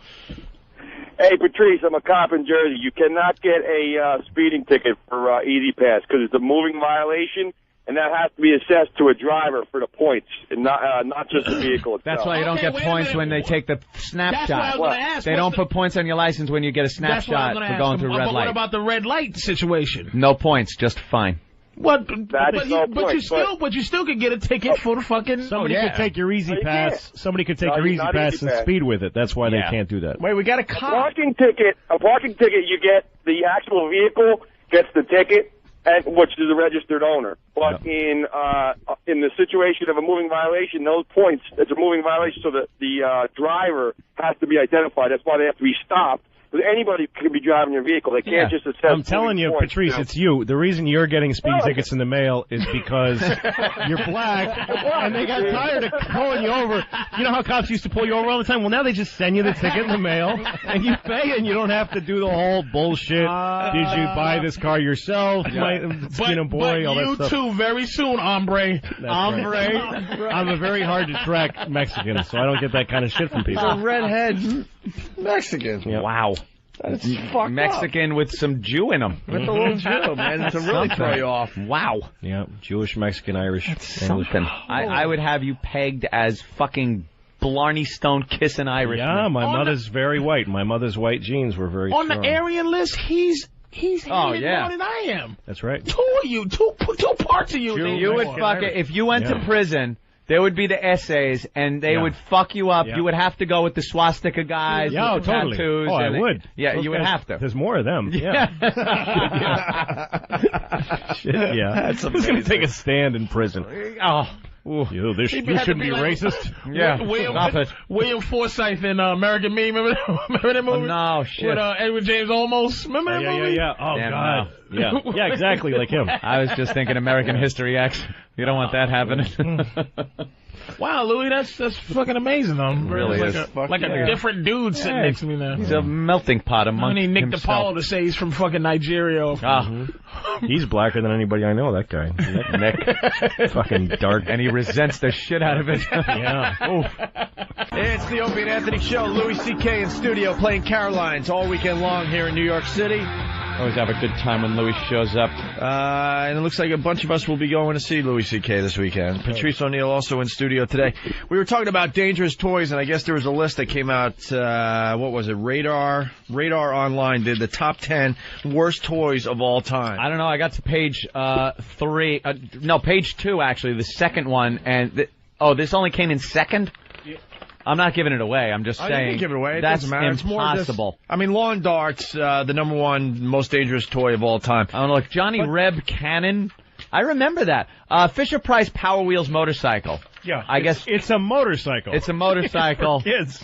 Hey, Patrice, I'm a cop in Jersey. You cannot get a speeding ticket for Easy Pass because it's a moving violation, and that has to be assessed to a driver for the points, and not just the vehicle itself. That's why you don't get points when they take the snapshot. They don't put points on your license when you get a snapshot for going through red light. What about the red light situation? No points, just fine. What? But you still could get a ticket for the fucking. Somebody could take your Easy Pass. Somebody could take your Easy Pass and speed with it. That's why they can't do that. Wait, we got a parking ticket. A parking ticket. You get the actual vehicle gets the ticket, and which is a registered owner. But in the situation of a moving violation, those points, it's a moving violation, so that the driver has to be identified. That's why they have to be stopped. Because anybody can be driving your vehicle. They can't just assess. I'm telling you, points, Patrice, it's you. The reason you're getting speeding tickets in the mail is because you're black, and they got tired of pulling you over. You know how cops used to pull you over all the time? Well, now they just send you the ticket in the mail, and you pay, and you don't have to do the whole bullshit. Did you buy this car yourself, boy? But all that you stuff. too, very soon, hombre. Right. I'm a very hard to track Mexican, so I don't get that kind of shit from people. It's a redhead Mexican. Yeah. Wow. That's fucked Mexican up. with some Jew in him. With a little Jew, man, to really throw you off. Wow. Yeah, Jewish, Mexican, Irish. Something. I would have you pegged as fucking Blarney Stone kissing Irish. Yeah, my mother's very white. My mother's white genes were very On strong. the Aryan list, he's hated more than I am. That's right. Two of you, two parts of you. You would fuck it. If you went to prison, there would be the essays, and they would fuck you up. You would have to go with the swastika guys, Yeah, with the totally. tattoos. Oh, I and would. Yeah, Those you would guys- have to. There's more of them. Yeah. Shit, yeah. That's Who's going to take a stand in prison? Oh. You He'd have to shouldn't be like- racist. Yeah, stop it. William Forsythe in American Me. Remember that movie? No, shit. With Edward James Olmos. Remember that movie? Yeah. Oh, Damn, God. no. Yeah, exactly like him. I was just thinking American History X. You don't want that happening. Wow, Louis, that's fucking amazing. Really like is. like a different dude sitting next to me now. He's a melting pot among I need Nick himself. DiPaolo to say he's from fucking Nigeria. He's blacker than anybody I know, that guy. Nick. Fucking dark. And he resents the shit out of it. Yeah. Oof. It's the Opie and Anthony Show. Louis C.K. in studio playing Carolines all weekend long here in New York City. Always have a good time when Louis shows up. And it looks like a bunch of us will be going to see Louis C.K. this weekend. Patrice O'Neill also in studio today. We were talking about dangerous toys, and I guess there was a list that came out, what was it, Radar Online did the top 10 worst toys of all time. I don't know, I got to page 3, page 2 actually, the second one, and this only came in second? I'm not giving it away. I'm just saying. You can give it away. It That's doesn't matter. It's more impossible. lawn darts, the number one most dangerous toy of all time. I don't know, like Johnny Reb Cannon. I remember that. Fisher Price Power Wheels motorcycle. Yeah. I guess it's a motorcycle. It's a motorcycle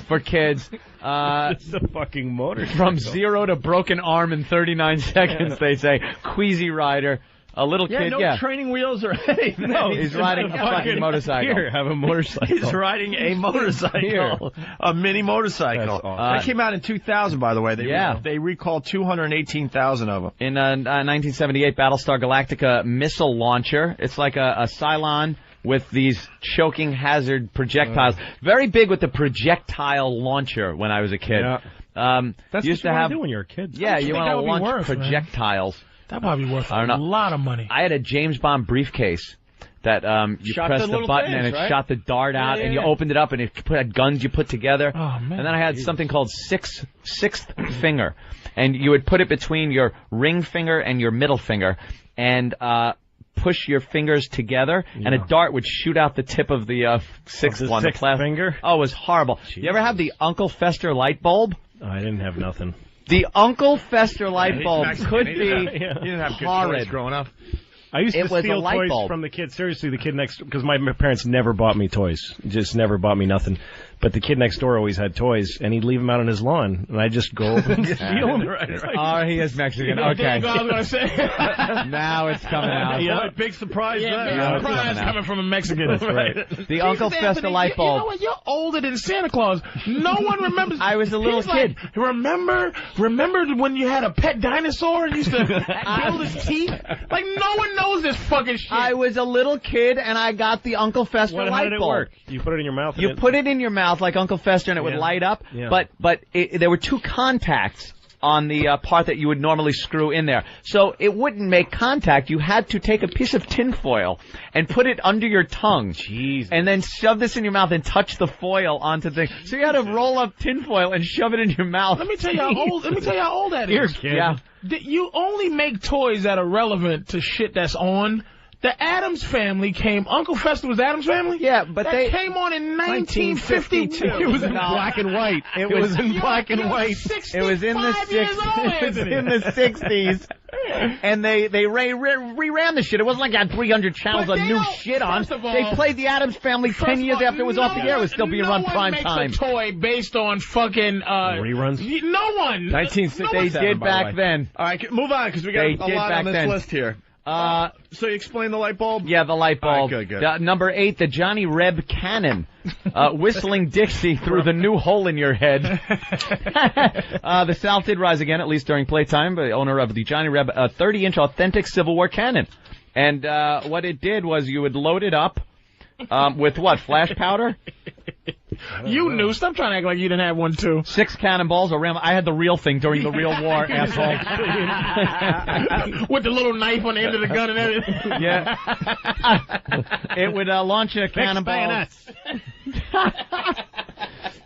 for kids. It's a fucking motorcycle. From 0 to broken arm in 39 seconds, they say. Queasy rider. A little kid, no training wheels or anything. No, he's riding a fucking motorcycle. Here, have a motorcycle. He's riding a motorcycle. A mini motorcycle. That came out in 2000, by the way. They recalled 218,000 of them. In a 1978 Battlestar Galactica missile launcher. It's like a Cylon with these choking hazard projectiles. Very big with the projectile launcher when I was a kid. Yeah. That's used what you to have do when you're a kid. Yeah, you want to launch worth, projectiles. That might be worth I don't know. a lot of money. I had a James Bond briefcase that you Shot pressed the the little button things, and it right? shot the dart out, and you opened it up and it had guns you put together. Oh, man. And then I had something called sixth finger, and you would put it between your ring finger and your middle finger, and push your fingers together, and a dart would shoot out the tip of the sixth one. Sixth finger? Oh, it was horrible. Jeez. You ever have the Uncle Fester light bulb? I didn't have nothing. The Uncle Fester light bulb could be You didn't have good horrid. toys growing up. I used to It was steal a light toys bulb. from the kid. Seriously, the kid next, because my parents never bought me toys. Just never bought me nothing. But the kid next door always had toys, and he'd leave them out on his lawn, and I'd just go over and steal them. Right. Oh, he is Mexican. I Okay. was going to say. Now it's coming out. Yeah, big surprise there. Yeah, Big surprise coming out. coming from a Mexican. That's right. The Uncle Jesus, Fester Anthony, light You bulb. know what? You're older than Santa Claus. No one remembers. I was a little He's kid. Like, remember when you had a pet dinosaur and used to build his teeth? Like, no one knows this fucking shit. I was a little kid, and I got the Uncle Fester How light did it bulb. work? You put it in your mouth? You put it in your mouth like Uncle Fester, and it would light up. Yeah. But there were two contacts on the part that you would normally screw in there. So it wouldn't make contact. You had to take a piece of tinfoil and put it under your tongue. Jeez. And then shove this in your mouth and touch the foil onto the thing. So you had to roll up tinfoil and shove it in your mouth. Let me tell you how old that is. Here, kid. Yeah. You only make toys that are relevant to shit that's on. The Addams Family came. Uncle Fester was Addams Family? Yeah, but that they came on in 1952. It was in black and white. It was in black and white. It was in the 60s. And they reran the shit. It wasn't like I had 300 channels of new shit on. First of all, they played the Addams Family 10 years after it was off the air. It was still being run prime time. No one makes a toy based on fucking reruns. No one. 1967. They did back then. All right, move on because we got a lot on this list here. So you explain the light bulb? Yeah, the light bulb. Right, good. Number 8, the Johnny Reb cannon. Whistling Dixie through the new hole in your head. The South did rise again, at least during playtime, by the owner of the Johnny Reb 30-inch authentic Civil War cannon. And what it did was you would load it up with what? Flash powder? You knew. Stop trying to act like you didn't have one, too. 6 cannonballs around. I had the real thing during the real war, asshole. With the little knife on the end of the gun and everything. Yeah. It would launch a cannonball.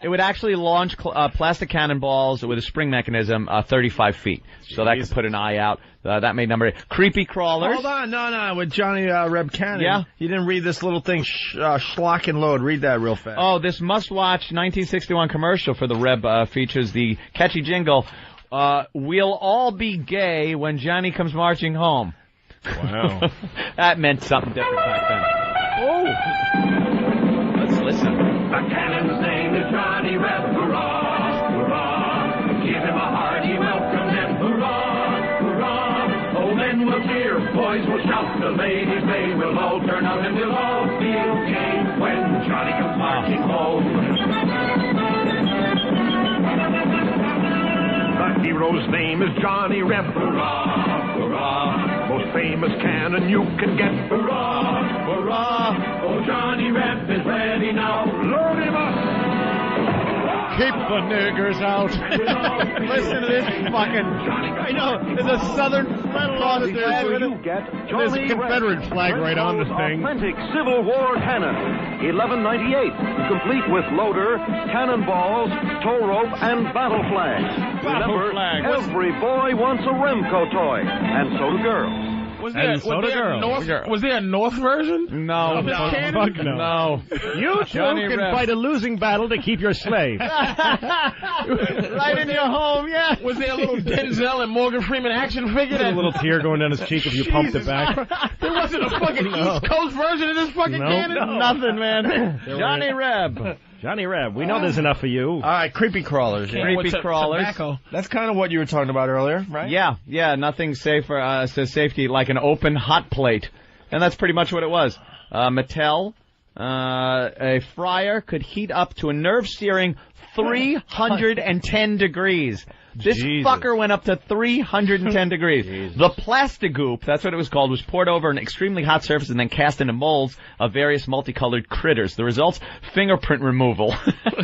It would actually launch plastic cannonballs with a spring mechanism 35 feet. So that could put an eye out. That made number 8. Creepy crawlers. Hold on, no. With Johnny Reb Cannon. Yeah? You didn't read this little thing, Schlock and Load. Read that real fast. Oh, this must-watch 1961 commercial for the Reb features the catchy jingle, "We'll all be gay when Johnny comes marching home." Wow. That meant something different back then. Oh! Let's listen. The cannon's name is Johnny Reb. Hurrah, hurrah. Give him a hearty welcome and hurrah, hurrah. Old men will cheer, boys will shout, the ladies they will all turn out and we'll all feel gay when Johnny comes marching home. The hero's name is Johnny Reb. Hurrah, hurrah. Most famous cannon you can get. Hurrah, hurrah. Oh, Johnny Reb is ready now. Load him up. Keep the niggers out. Listen to this fucking... I know, there's a southern flag on it there. There's a Confederate flag right on the thing. Authentic Civil War cannon. 1198. Complete with loader, cannonballs, tow rope, and battle flags. Remember, every boy wants a Remco toy, and so do girls. Was there a North version? No. Of this cannon? Fuck no. You too Johnny can Reb. fight a losing battle to keep your slave. Right in your home, yeah. Was there a little Denzel and Morgan Freeman action figure? A little tear going down his cheek if you pumped it back. There wasn't a fucking East Coast version of this fucking cannon? No. Nothing, man. Johnny Reb. Johnny Reb, we know there's enough for you. All right, creepy crawlers. Yeah. Creepy crawlers. Tobacco. That's kind of what you were talking about earlier, right? Yeah, nothing safer says safety like an open hot plate. And that's pretty much what it was. Mattel, a fryer could heat up to a nerve-searing 310 degrees. This fucker went up to 310 degrees. The Plastigoop, that's what it was called, was poured over an extremely hot surface and then cast into molds of various multicolored critters. The results, fingerprint removal.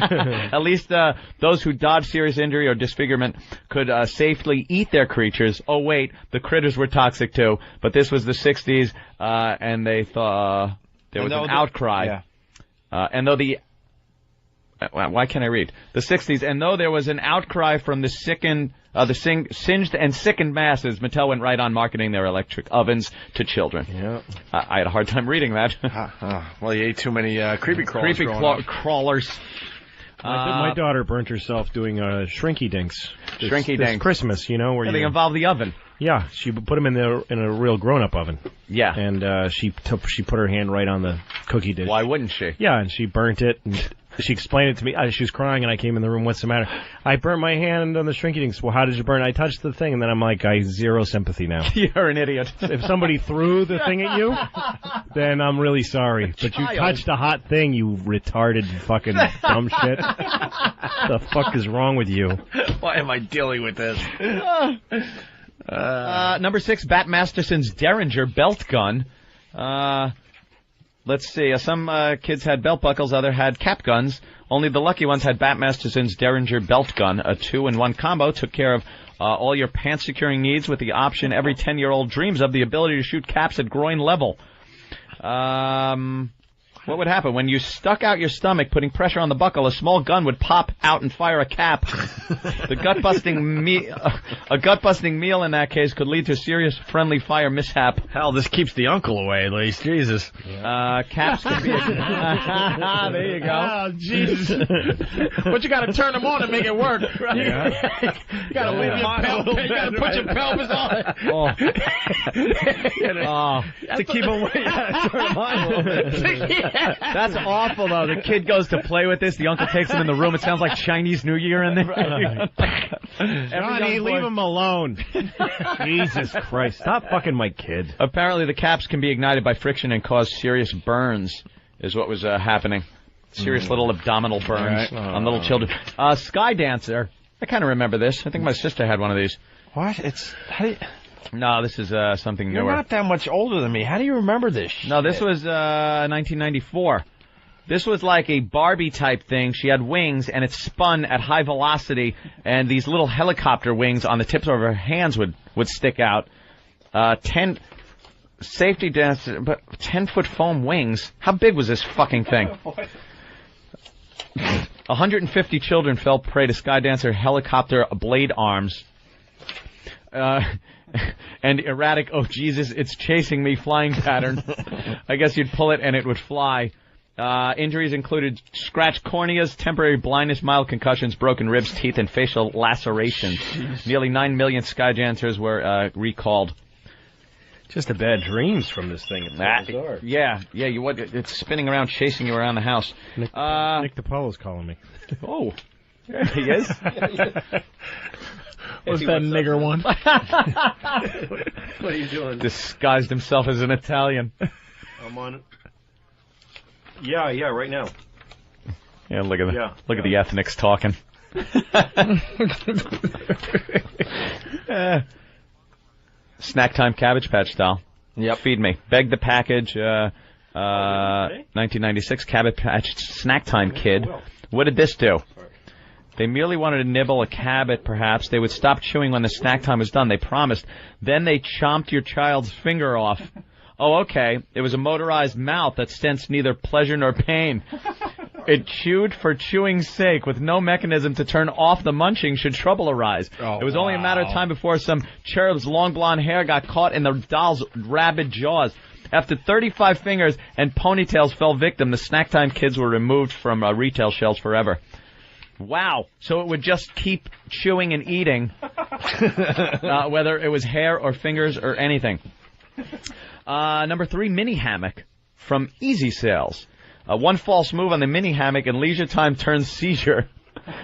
At least those who dodged serious injury or disfigurement could safely eat their creatures. Oh, wait, the critters were toxic too. But this was the 60s, and they thought there was an outcry. Yeah. And though the... Why can't I read? The 60s, and though there was an outcry from the singed and sickened masses, Mattel went right on marketing their electric ovens to children. Yeah. I had a hard time reading that. Well, you ate too many creepy crawlers. Crawlers. My daughter burnt herself doing shrinky dinks. This Christmas, where they involve the oven. Yeah, she put them in a real grown-up oven. Yeah. And she put her hand right on the cookie dish. Why wouldn't she? Yeah, and she burnt it. And she explained it to me. She was crying, and I came in the room. What's the matter? I burnt my hand on the shrinky dinks. Well, how did you burn it? I touched the thing, and then I'm like, I zero sympathy now. You're an idiot. If somebody threw the thing at you, then I'm really sorry. But you touched a hot thing, you retarded fucking dumb shit. What the fuck is wrong with you? Why am I dealing with this? Number 6, Bat Masterson's Derringer belt gun. Let's see. Some kids had belt buckles, others had cap guns. Only the lucky ones had Bat Masterson's Derringer belt gun. A 2-in-1 combo took care of all your pants-securing needs with the option every 10-year-old dreams of, the ability to shoot caps at groin level. What would happen? When you stuck out your stomach, putting pressure on the buckle, a small gun would pop out and fire a cap. A gut-busting meal in that case could lead to serious friendly fire mishap. Hell, this keeps the uncle away at least. Jesus. Caps could be... there you go. Oh, Jesus. But you got to turn them on and make it work. Right? You got to leave your pelvis. You got to put your pelvis on. To keep away. Turn them on a little bit. That's awful, though. The kid goes to play with this. The uncle takes him in the room. It sounds like Chinese New Year in there. Johnny, leave him alone. Jesus Christ. Stop fucking my kid. Apparently, the caps can be ignited by friction and cause serious burns, is what was happening. Serious little abdominal burns on little children. Sky Dancer. I kind of remember this. I think my sister had one of these. What? No, this is something newer. You're not that much older than me. How do you remember this shit? No, this was 1994. This was like a Barbie-type thing. She had wings, and it spun at high velocity, and these little helicopter wings on the tips of her hands would stick out. 10-foot foam wings. How big was this fucking thing? 150 children fell prey to Sky Dancer helicopter blade arms. And erratic, oh Jesus, it's chasing me flying pattern. I guess you'd pull it and it would fly. Injuries included scratched corneas, temporary blindness, mild concussions, broken ribs, teeth, and facial lacerations. Jeez. Nearly 9 million Sky Dancers were recalled. Just a bad dreams from this thing. Yeah. It's spinning around, chasing you around the house. Nick DiPaolo's calling me. Oh, there he is. What's that nigger one? What are you doing? Disguised himself as an Italian. I'm on it. Yeah, right now. Yeah, look at the ethnics talking. Snack time Cabbage Patch doll. Yep. Feed me. Beg the package. 1996 Cabbage Patch Snack Time Kid. What did this do? They merely wanted to nibble a cabbage, perhaps. They would stop chewing when the snack time was done, they promised. Then they chomped your child's finger off. Oh, okay. It was a motorized mouth that sensed neither pleasure nor pain. It chewed for chewing's sake, with no mechanism to turn off the munching should trouble arise. It was only a matter of time before some cherub's long blonde hair got caught in the doll's rabid jaws. After 35 fingers and ponytails fell victim, the snack time kids were removed from retail shelves forever. Wow. So it would just keep chewing and eating, whether it was hair or fingers or anything. Number 3, mini hammock from Easy Sales. One false move on the mini hammock and leisure time turns seizure.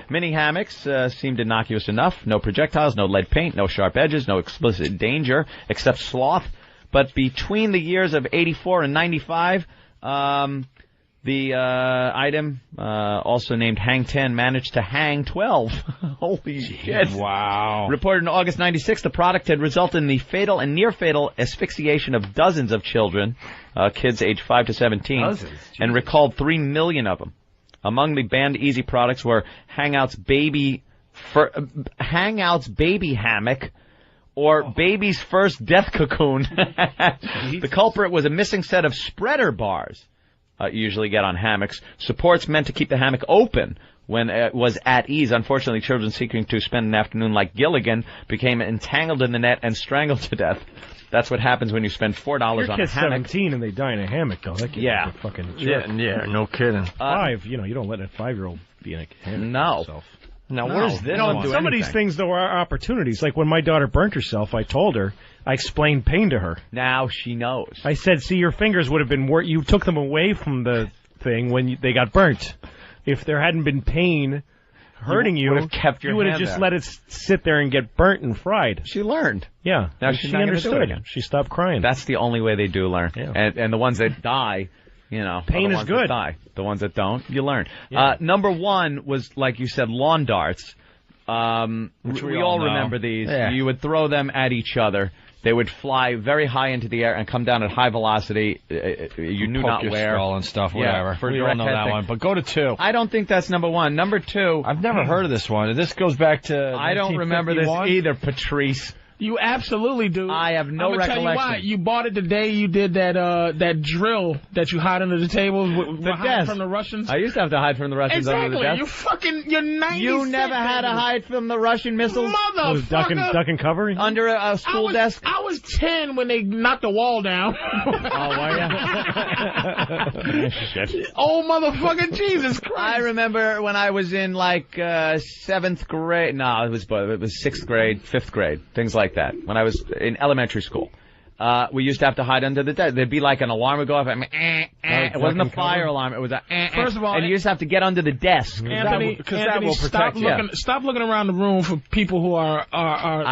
Mini hammocks seemed innocuous enough. No projectiles, no lead paint, no sharp edges, no explicit danger, except sloth. But between the years of 84 and 95, the item, also named Hang 10, managed to hang 12. Holy shit. Wow. Reported in August 96, the product had resulted in the fatal and near-fatal asphyxiation of dozens of children, kids aged 5 to 17, and recalled 3 million of them. Among the banned Easy products were Hangouts Baby Hammock, or Baby's First Death Cocoon. The culprit was a missing set of spreader bars. Usually get on hammocks. Supports meant to keep the hammock open when it was at ease. Unfortunately, children seeking to spend an afternoon like Gilligan became entangled in the net and strangled to death. That's what happens when you spend $4 on a hammock. 17 and they die in a hammock, though. That yeah. Fucking yeah, no kidding. 5, you don't let a 5-year-old be in a hammock. No. Himself. Now, what is this? Some of these things, though, are opportunities. Like when my daughter burnt herself, I told her, I explained pain to her. Now she knows. I said, see, your fingers would have been you took them away from the thing when they got burnt. If there hadn't been pain hurting you, you would have just let it sit there and get burnt and fried. She learned. Yeah. Now she understood. She stopped crying. That's the only way they do learn. Yeah. And the ones that die, pain is good. The ones that don't, you learn. Yeah. Number 1 was, like you said, lawn darts. Which we all know. remember these. Yeah. You would throw them at each other. They would fly very high into the air and come down at high velocity. You knew not where. Skull and stuff, whatever. For we all know that one. But go to 2. I don't think that's number 1. Number 2. I've never heard of this one. This goes back to I don't remember this either, Patrice. You absolutely do. I have no I'm recollection. Tell you why. You bought it the day you did that drill that you hide under the tables from the Russians. I used to have to hide from the Russians under the desk. You're 90. You never had to hide from the Russian missiles? Motherfucker. Duck and cover? Under a school desk? I was 10 when they knocked the wall down. Were you? Shit. Oh, motherfucker, Jesus Christ. I remember when I was in, like, 7th grade. No, it was 6th grade, 5th grade, things like that. When I was in elementary school. We used to have to hide under the desk. There'd be like an alarm would go off. It wasn't a fire alarm. It was a. First of all, and you just have to get under the desk. Anthony, that will protect you. Stop looking around the room for people who are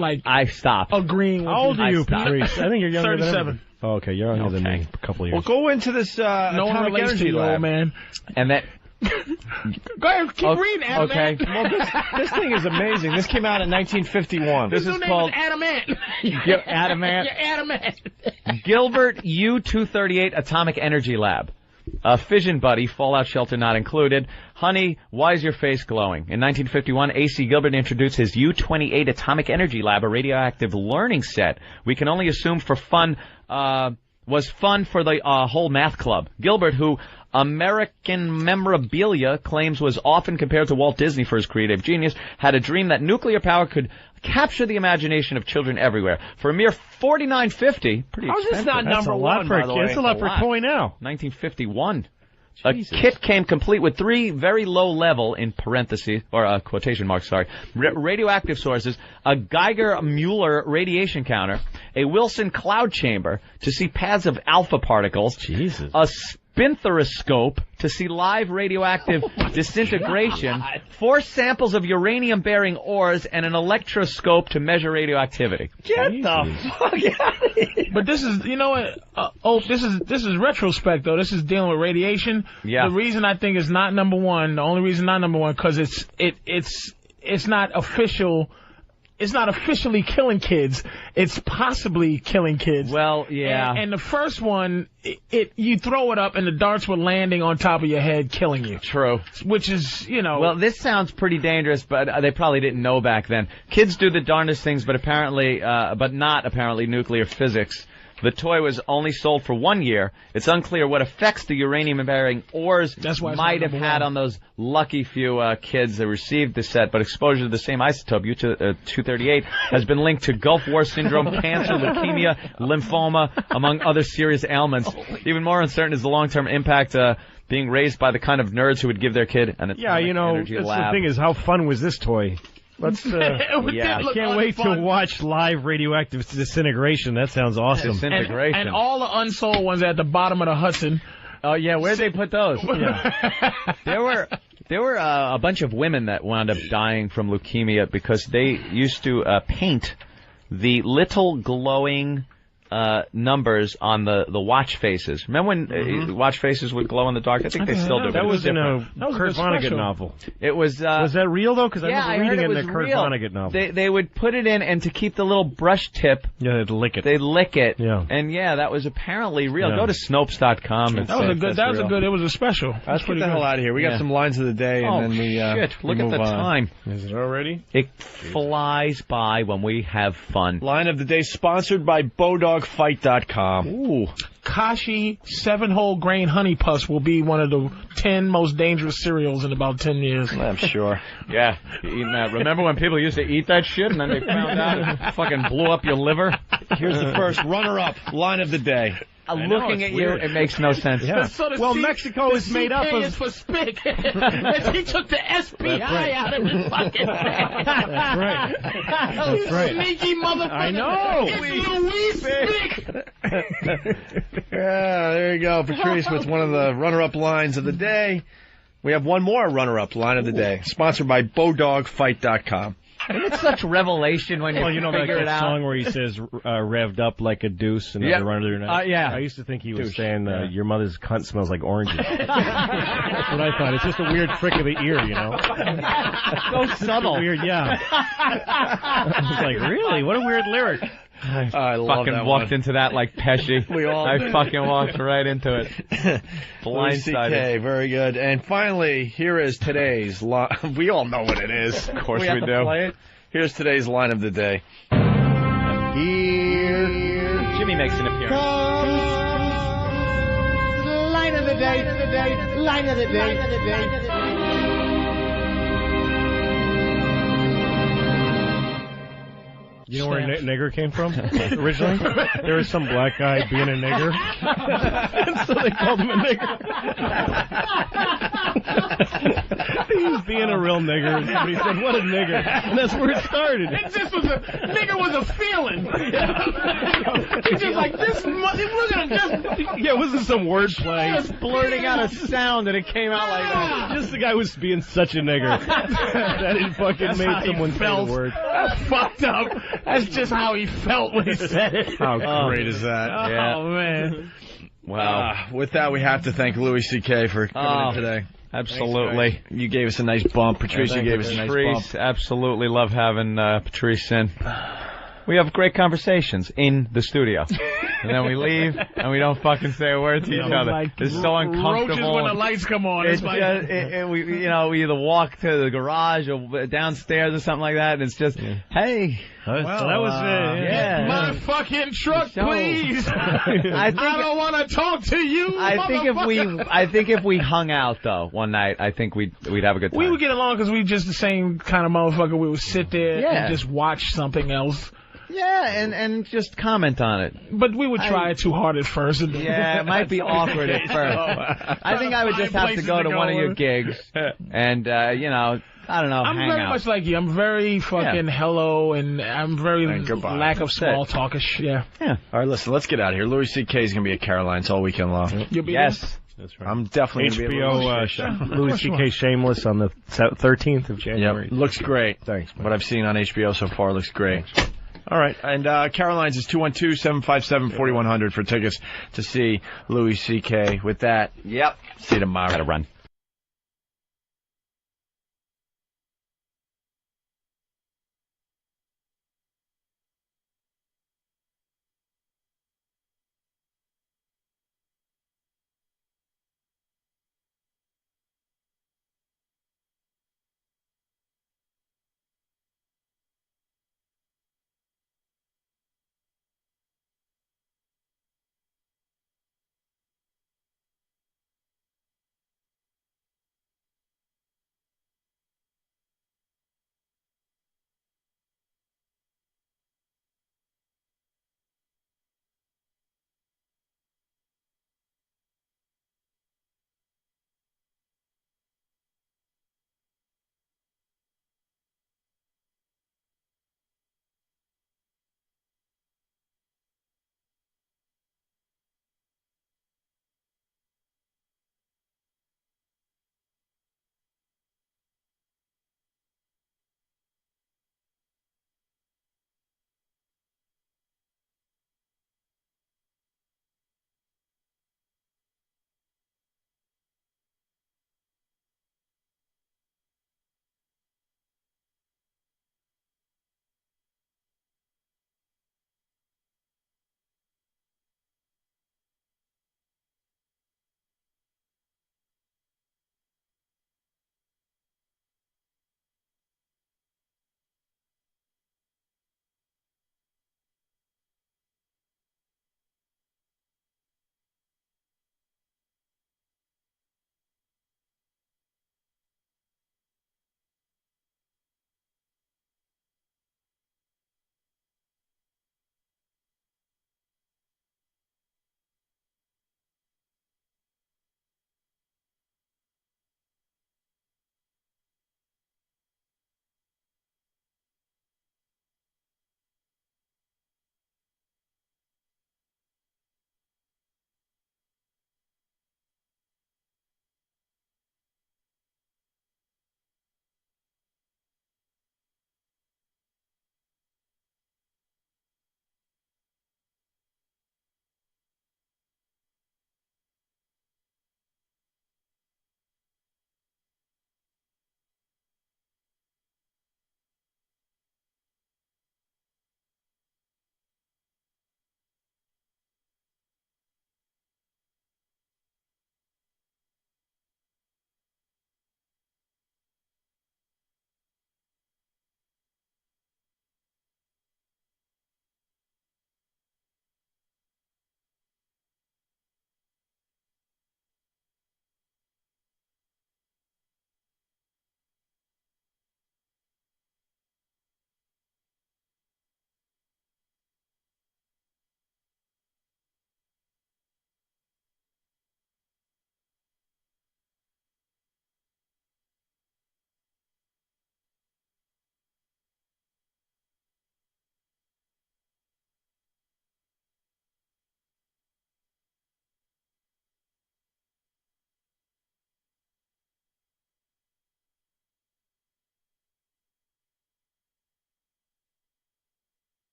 like. I stopped. Agreeing with How old are you, Patrice? I think you're younger 37. than me. Oh, okay, you're younger than me. A couple of years. Well, go into this atomic energy lab, man. And that. Go ahead, keep reading, Adam. Okay. Well, this thing is amazing. This came out in 1951. This is called Adamant. Adamant. You're Adamant. Gilbert U-238 Atomic Energy Lab. Fission Buddy, fallout shelter not included. Honey, why is your face glowing? In 1951, A.C. Gilbert introduced his U-28 Atomic Energy Lab, a radioactive learning set. We can only assume was fun for the whole math club. Gilbert, who American memorabilia claims was often compared to Walt Disney for his creative genius, had a dream that nuclear power could capture the imagination of children everywhere. For a mere $49.50, pretty expensive. How's this not number one, by the way? It's a lot for a toy now. 1951. Jesus. A kit came complete with 3 very low-level, in parentheses, or quotation marks, sorry, radioactive sources, a Geiger-Muller radiation counter, a Wilson cloud chamber to see paths of alpha particles, a spinthariscope to see live radioactive disintegration, 4 samples of uranium-bearing ores, and an electroscope to measure radioactivity. Get the fuck out of here. But this is, you know what? This is retrospect though. This is dealing with radiation. Yeah. The reason I think it's not number one, the only reason not number one, because it's not official. It's not officially killing kids. It's possibly killing kids. Well, yeah. And the first one, you throw it up and the darts were landing on top of your head, killing you. True. Which is, you know. Well, this sounds pretty dangerous, but they probably didn't know back then. Kids do the darndest things, but not apparently nuclear physics. The toy was only sold for 1 year. It's unclear what effects the uranium-bearing ores might have had on those lucky few kids that received the set, but exposure to the same isotope, U-238, has been linked to Gulf War syndrome, cancer, leukemia, lymphoma, among other serious ailments. Even more uncertain is the long-term impact being raised by the kind of nerds who would give their kid an atomic energy lab. The thing is, how fun was this toy? Let's. I can't wait to watch live radioactive disintegration. That sounds awesome. Disintegration. And all the unsold ones at the bottom of the Hudson. Oh yeah, where'd they put those? There were a bunch of women that wound up dying from leukemia because they used to paint the little glowing numbers on the watch faces. Remember when watch faces would glow in the dark? I think they still do. That was in a Kurt Vonnegut novel. It was. Was that real though? Because I remember reading it in the Kurt Vonnegut novel. They would put it in, and to keep the little brush tip. Yeah, they'd lick it. They'd lick it. Yeah. And that was apparently real. Go to Snopes.com. It was a special. Let's get the hell out of here. We got some lines of the day, and then we shit! Look at the time. Is it already? It flies by when we have fun. Line of the day sponsored by BowDogFight.com. Ooh. Kashi 7-hole grain honey pus will be one of the 10 most dangerous cereals in about 10 years. I'm sure. Yeah, eating that. Remember when people used to eat that shit and then they found out it fucking blew up your liver? Here's the first runner-up line of the day. Looking at you, it makes no sense. Yeah. So Mexico is made up of... is for Spick. He took the SPI out of his fucking face. That's right. That's right. Sneaky motherfucker. I know. It's Louise Spick. Yeah, there you go. Patrice with one of the runner-up lines of the day. We have one more runner-up line of the day, sponsored by BowDogFight.com. It's such revelation when you figure it out. Song where he says revved up like a deuce and the run of their night. Yeah. I used to think he was saying your mother's cunt smells like oranges. That's what I thought. It's just a weird trick of the ear, you know. So subtle. Weird, yeah. I was like, really? What a weird lyric. I love fucking that walked one. into that like Pesci. I fucking walked right into it. Blindsided. Very good. And finally, here is today's line. We all know what it is. Of course we do. Play it. Here's today's line of the day. Here Jimmy makes an appearance. Line of the day. Line of the day. You know where nigger came from originally? There was some black guy being a nigger, and so they called him a nigger. He was being a real nigger, and somebody said, "What a nigger!" And that's where it started. It just was nigger was a feeling. It's just like this. We're gonna just. Yeah, it wasn't some wordplay. Just blurting out a sound, and it came out like that. Just the guy was being such a nigger that it fucking made someone say the word. That's fucked up. That's just how he felt when he said it. How great is that? Oh, man. Wow. With that, we have to thank Louis C.K. for coming in today. Absolutely. Thanks, you gave us a nice bump. Patrice, you gave us a nice bump. Absolutely love having Patrice in. We have great conversations in the studio. And then we leave, and we don't fucking say a word to each other. Like it's so uncomfortable. Roaches when the lights come on. It's like, we either walk to the garage or downstairs or something like that, and it's just, hey. Well, so that was my fucking truck, please. I don't want to talk to you. I think if we hung out though one night, I think we'd have a good time. We would get along because we just the same kind of motherfucker. We would sit there and just watch something else. Yeah, and just comment on it. But we would try it too hard at first. And yeah, it might be awkward at first. I think I would just have to go to one of your gigs and, I don't know, I'm hang very out. much like you. I'm very fucking hello, and I'm very lack of small talkish. Yeah. All right, listen, let's get out of here. Louis C.K. is going to be at Caroline's all weekend long. You'll be Yes. there? That's right. I'm definitely going to be at Louis C.K. Shameless on the 13th of January. Yep, looks great. Thanks. What I've seen on HBO so far looks great. All right, and Caroline's is 212-757-4100 for tickets to see Louis C.K. With that, see you tomorrow. Gotta run.